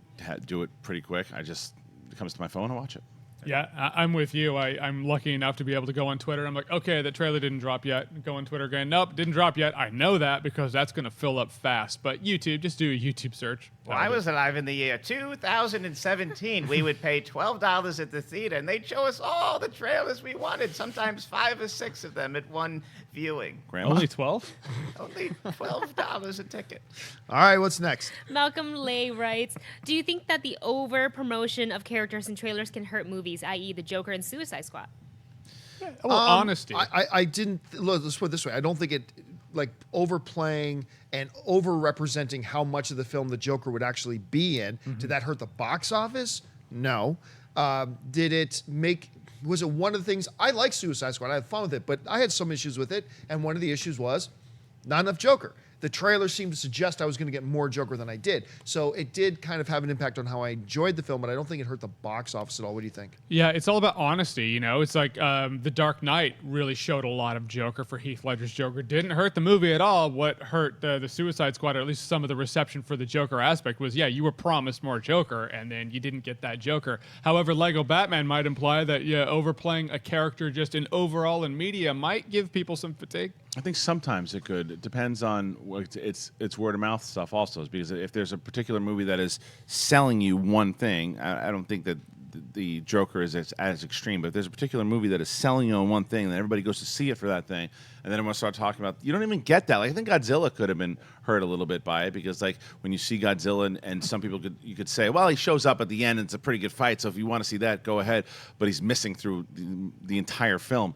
Speaker 4: do it pretty quick, it comes to my phone and watch it.
Speaker 5: Yeah, I'm with you. I'm lucky enough to be able to go on Twitter. I'm like, okay, the trailer didn't drop yet. Go on Twitter again. Nope, didn't drop yet. I know that because that's going to fill up fast. But YouTube, just do a YouTube search.
Speaker 3: Well, I was alive in the year 2017. We would pay $12 at the theater, and they'd show us all the trailers we wanted, sometimes 5 or 6 of them at one viewing.
Speaker 4: Grandma?
Speaker 5: Only 12?
Speaker 3: Only $12 a ticket.
Speaker 2: All right, what's next?
Speaker 6: Malcolm Lay writes, do you think that the over-promotion of characters in trailers can hurt movies, i.e. the Joker and Suicide Squad?
Speaker 5: Well, honesty.
Speaker 2: I didn't. Look, let's put it this way. I don't think it like overplaying and over-representing how much of the film the Joker would actually be in. Did that hurt the box office? No. Did it make? Was it one of the things? I like Suicide Squad. I had fun with it, but I had some issues with it, and one of the issues was not enough Joker. The trailer seemed to suggest I was going to get more Joker than I did. So it did kind of have an impact on how I enjoyed the film, but I don't think it hurt the box office at all. What do you think?
Speaker 5: Yeah, it's all about honesty, you know? It's like The Dark Knight really showed a lot of Joker for Heath Ledger's Joker. Didn't hurt the movie at all. What hurt the Suicide Squad, or at least some of the reception for the Joker aspect, was, yeah, you were promised more Joker, and then you didn't get that Joker. However, Lego Batman might imply that overplaying a character just in overall in media might give people some fatigue.
Speaker 4: I think sometimes it could. It depends on it's word of mouth stuff also, because if there's a particular movie that is selling you one thing, I don't think that the Joker is as extreme, but if there's a particular movie that is selling you on one thing, then everybody goes to see it for that thing, and then I'm going to start talking about, you don't even get that. Like, I think Godzilla could have been hurt a little bit by it, because like when you see Godzilla and some people you could say, well, he shows up at the end and it's a pretty good fight, so if you want to see that, go ahead, but he's missing through the entire film.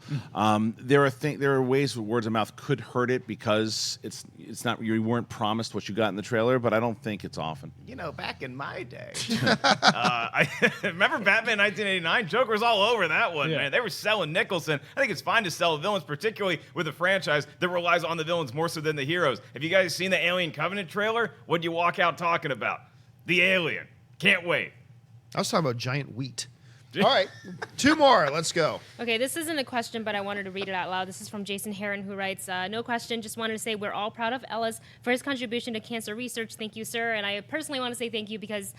Speaker 4: There are ways where words of mouth could hurt it, because it's not, you weren't promised what you got in the trailer, but I don't think it's often.
Speaker 3: You know, back in my day, I remember Batman 1989. Joker was all over that one, man. They were selling Nicholson. I think it's fine to sell villains, particularly with a franchise that relies on the villains more so than the heroes. Have you guys seen the Alien Covenant trailer? What'd you walk out talking about? The alien. Can't wait.
Speaker 2: I was talking about giant wheat. All right, 2 more. Let's go.
Speaker 6: Okay, this isn't a question, but I wanted to read it out loud. This is from Jason Heron, who writes, no question, just wanted to say we're all proud of Ellis for his contribution to cancer research. Thank you, sir. And I personally want to say thank you because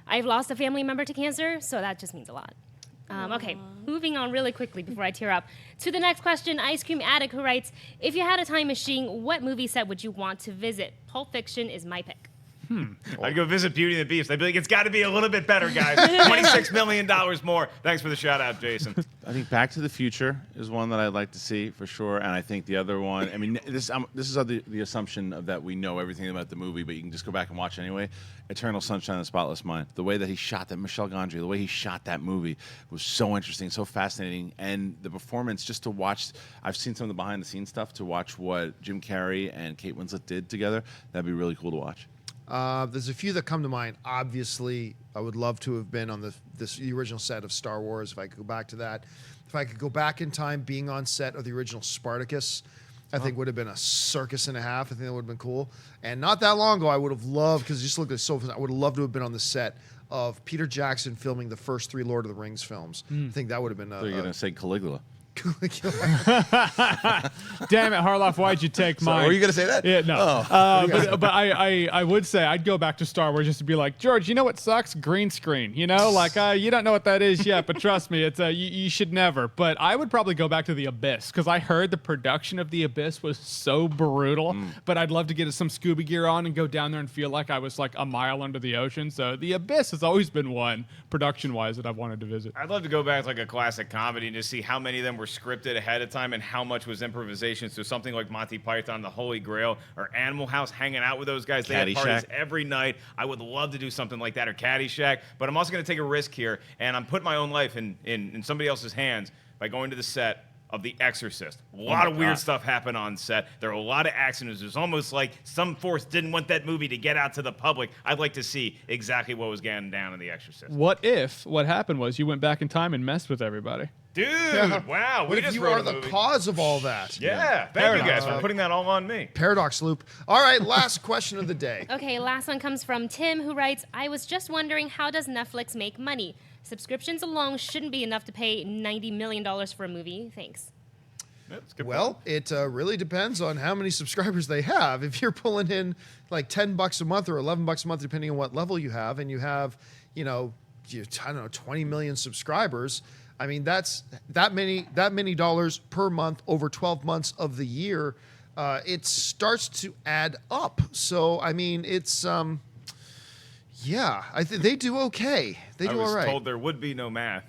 Speaker 6: I've lost a family member to cancer, so that just means a lot. Okay, moving on really quickly before I tear up. To the next question, Ice Cream Addict, who writes, if you had a time machine, what movie set would you want to visit? Pulp Fiction is my pick.
Speaker 3: I'd go visit Beauty and the Beast. They'd be like, it's got to be a little bit better, guys. $26 million more. Thanks for the shout out, Jason.
Speaker 4: I think Back to the Future is one that I'd like to see for sure, and I think the other one, I mean, this is the assumption of that we know everything about the movie, but you can just go back and watch anyway. Eternal Sunshine of the Spotless Mind. The way that he shot that, Michel Gondry, the way he shot that movie was so interesting, so fascinating, and the performance, just to watch, I've seen some of the behind the scenes stuff, to watch what Jim Carrey and Kate Winslet did together, that'd be really cool to watch.
Speaker 2: There's a few that come to mind. Obviously, I would love to have been on the original set of Star Wars, if I could go back to that. If I could go back in time, being on set of the original Spartacus, I think would have been a circus and a half. I think that would have been cool. And not that long ago, I would have loved, because it just looked so fun, I would have loved to have been on the set of Peter Jackson filming the first 3 Lord of the Rings films. I think that would have been
Speaker 4: So you're going to say Caligula.
Speaker 5: Damn it, Harloff, why'd you take mine?
Speaker 4: Were you going to say that?
Speaker 5: Yeah, no. But I would say I'd go back to Star Wars just to be like, George, you know what sucks? Green screen. You know, like you don't know what that is yet, but trust me, it's you should never. But I would probably go back to The Abyss, because I heard the production of The Abyss was so brutal. But I'd love to get some scuba gear on and go down there and feel like I was like a mile under the ocean. So The Abyss has always been one production-wise that I've wanted to visit.
Speaker 3: I'd love to go back to like a classic comedy and just see how many of them were scripted ahead of time and how much was improvisation. So something like Monty Python, The Holy Grail, or Animal House, hanging out with those guys. They had parties every night. I would love to do something like that, or Caddyshack. But I'm also going to take a risk here, and I'm putting my own life in somebody else's hands by going to the set of The Exorcist. A lot of weird stuff happened on set. There are a lot of accidents. It's almost like some force didn't want that movie to get out to the public. I'd like to see exactly what was going down in The Exorcist.
Speaker 5: What if what happened was you went back in time and messed with everybody?
Speaker 3: Dude, wow.
Speaker 2: What if you are the cause of all that?
Speaker 3: Yeah. Thank you guys for putting that all on me.
Speaker 2: Paradox loop. All right, last question of the day.
Speaker 6: Okay, last one comes from Tim, who writes, I was just wondering, how does Netflix make money? Subscriptions alone shouldn't be enough to pay $90 million for a movie. Thanks.
Speaker 2: Well, it really depends on how many subscribers they have. If you're pulling in like $10 a month or $11 a month, depending on what level you have, and you have, I don't know, 20 million subscribers. I mean, that's that many dollars per month over 12 months of the year. It starts to add up. So, I mean, it's yeah, they do okay. They do all right.
Speaker 3: I was told there would be no math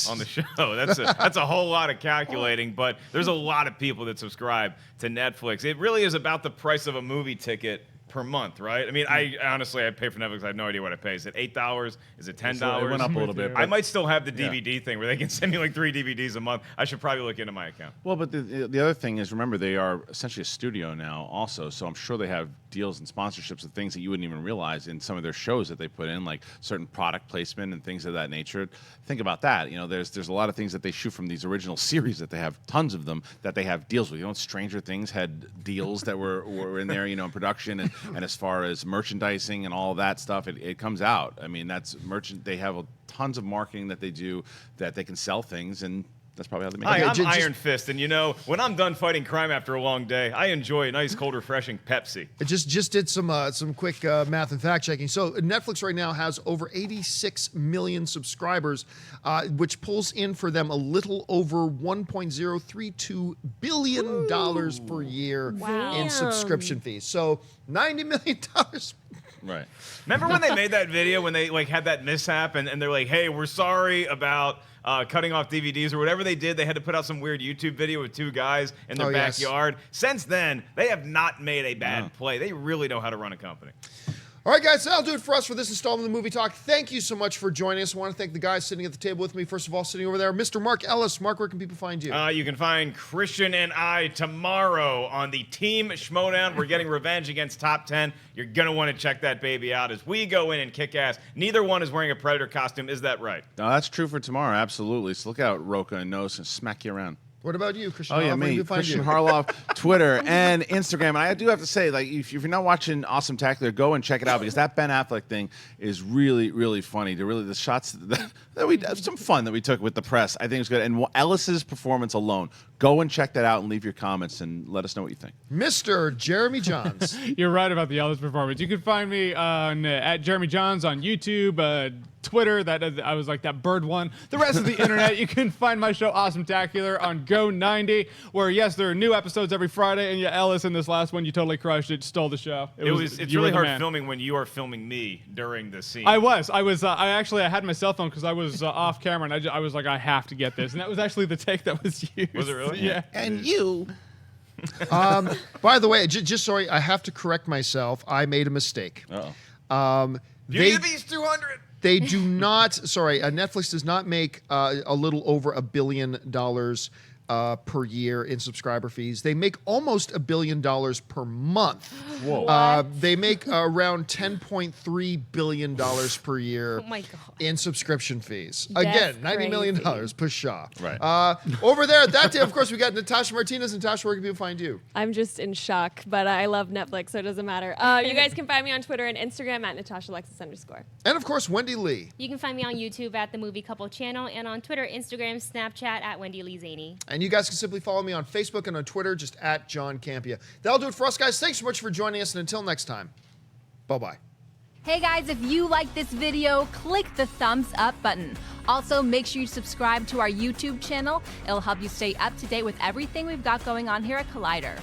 Speaker 3: on the show. That's a whole lot of calculating, but there's a lot of people that subscribe to Netflix. It really is about the price of a movie ticket per month, right? I mean, I honestly pay for Netflix. I have no idea what I pay. Is it $8? Is it $10?
Speaker 4: It went up a little bit.
Speaker 3: I might still have the DVD thing where they can send me like 3 DVDs a month. I should probably look into my account.
Speaker 4: Well, but the other thing is, remember, they are essentially a studio now also, so I'm sure they have deals and sponsorships of things that you wouldn't even realize in some of their shows that they put in, like certain product placement and things of that nature. Think about that. You know, there's a lot of things that they shoot from these original series that they have tons of them that they have deals with. You know, Stranger Things had deals that were in there, you know, in production, and as far as merchandising and all that stuff, it comes out. I mean, that's merchant. They have tons of marketing that they do that they can sell things, and that's probably how they make it.
Speaker 3: I'm Iron Fist, and you know, when I'm done fighting crime after a long day, I enjoy a nice, cold, refreshing Pepsi.
Speaker 2: I just did some quick math and fact checking. So Netflix right now has over 86 million subscribers, which pulls in for them a little over $1.032 billion per year in subscription fees. So $90 million.
Speaker 4: Right.
Speaker 3: Remember when they made that video when they like had that mishap and they're like, hey, we're sorry about cutting off DVDs or whatever they did. They had to put out some weird YouTube video with 2 guys in their backyard. Yes. Since then, they have not made a bad play. They really know how to run a company.
Speaker 2: All right, guys, that'll do it for us for this installment of the Movie Talk. Thank you so much for joining us. I want to thank the guys sitting at the table with me. First of all, sitting over there, Mr. Mark Ellis. Mark, where can people find you?
Speaker 3: You can find Kristian and I tomorrow on the Team Schmodown. We're getting revenge against Top 10. You're going to want to check that baby out as we go in and kick ass. Neither one is wearing a Predator costume. Is that right?
Speaker 4: No, that's true for tomorrow, absolutely. So look out, Roka and Nose, and smack you around.
Speaker 2: What about you, Kristian?
Speaker 4: Oh, yeah, me. Kristian Harloff, Twitter and Instagram. And I do have to say, like, if you're not watching Awesome Tackler, go and check it out because that Ben Affleck thing is really, really funny. The shots that we some fun that we took with the press, I think it was good. And Ellis's performance alone, go and check that out and leave your comments and let us know what you think.
Speaker 2: Mr. Jeremy Jahns.
Speaker 5: You're right about the Ellis performance. You can find me on at Jeremy Jahns on YouTube, Twitter. I was like that bird one. The rest of the internet, you can find my show Awesome Tacular on Go 90, where yes, there are new episodes every Friday. And yeah, Ellis, in this last one, you totally crushed it, stole the show.
Speaker 3: It's really hard filming when you are filming me during the scene.
Speaker 5: I had my cell phone because I was off camera, and I was like, I have to get this, and that was actually the take that was used.
Speaker 3: Was it really?
Speaker 5: Yeah.
Speaker 4: And you.
Speaker 2: By the way, just sorry, I have to correct myself. I made a mistake.
Speaker 3: You need these 200.
Speaker 2: They do not. Sorry, Netflix does not make a little over $1 billion per year in subscriber fees. They make almost $1 billion per month.
Speaker 4: Whoa.
Speaker 2: They make around $10.3 billion per year in subscription fees. Again, $90 million. Pshaw.
Speaker 4: Right.
Speaker 2: Over there at that day, of course, we got Natasha Martinez. Natasha, where can people find you?
Speaker 1: I'm just in shock, but I love Netflix, so it doesn't matter. You guys can find me on Twitter and Instagram at NatashaLexis_.
Speaker 2: And of course, Wendy Lee.
Speaker 6: You can find me on YouTube at The Movie Couple Channel and on Twitter, Instagram, Snapchat at Wendy Lee Zaney.
Speaker 2: And you guys can simply follow me on Facebook and on Twitter, just at John Campea. That'll do it for us, guys. Thanks so much for joining us, and until next time, bye-bye.
Speaker 7: Hey guys, if you like this video, click the thumbs up button. Also, make sure you subscribe to our YouTube channel. It'll help you stay up to date with everything we've got going on here at Collider.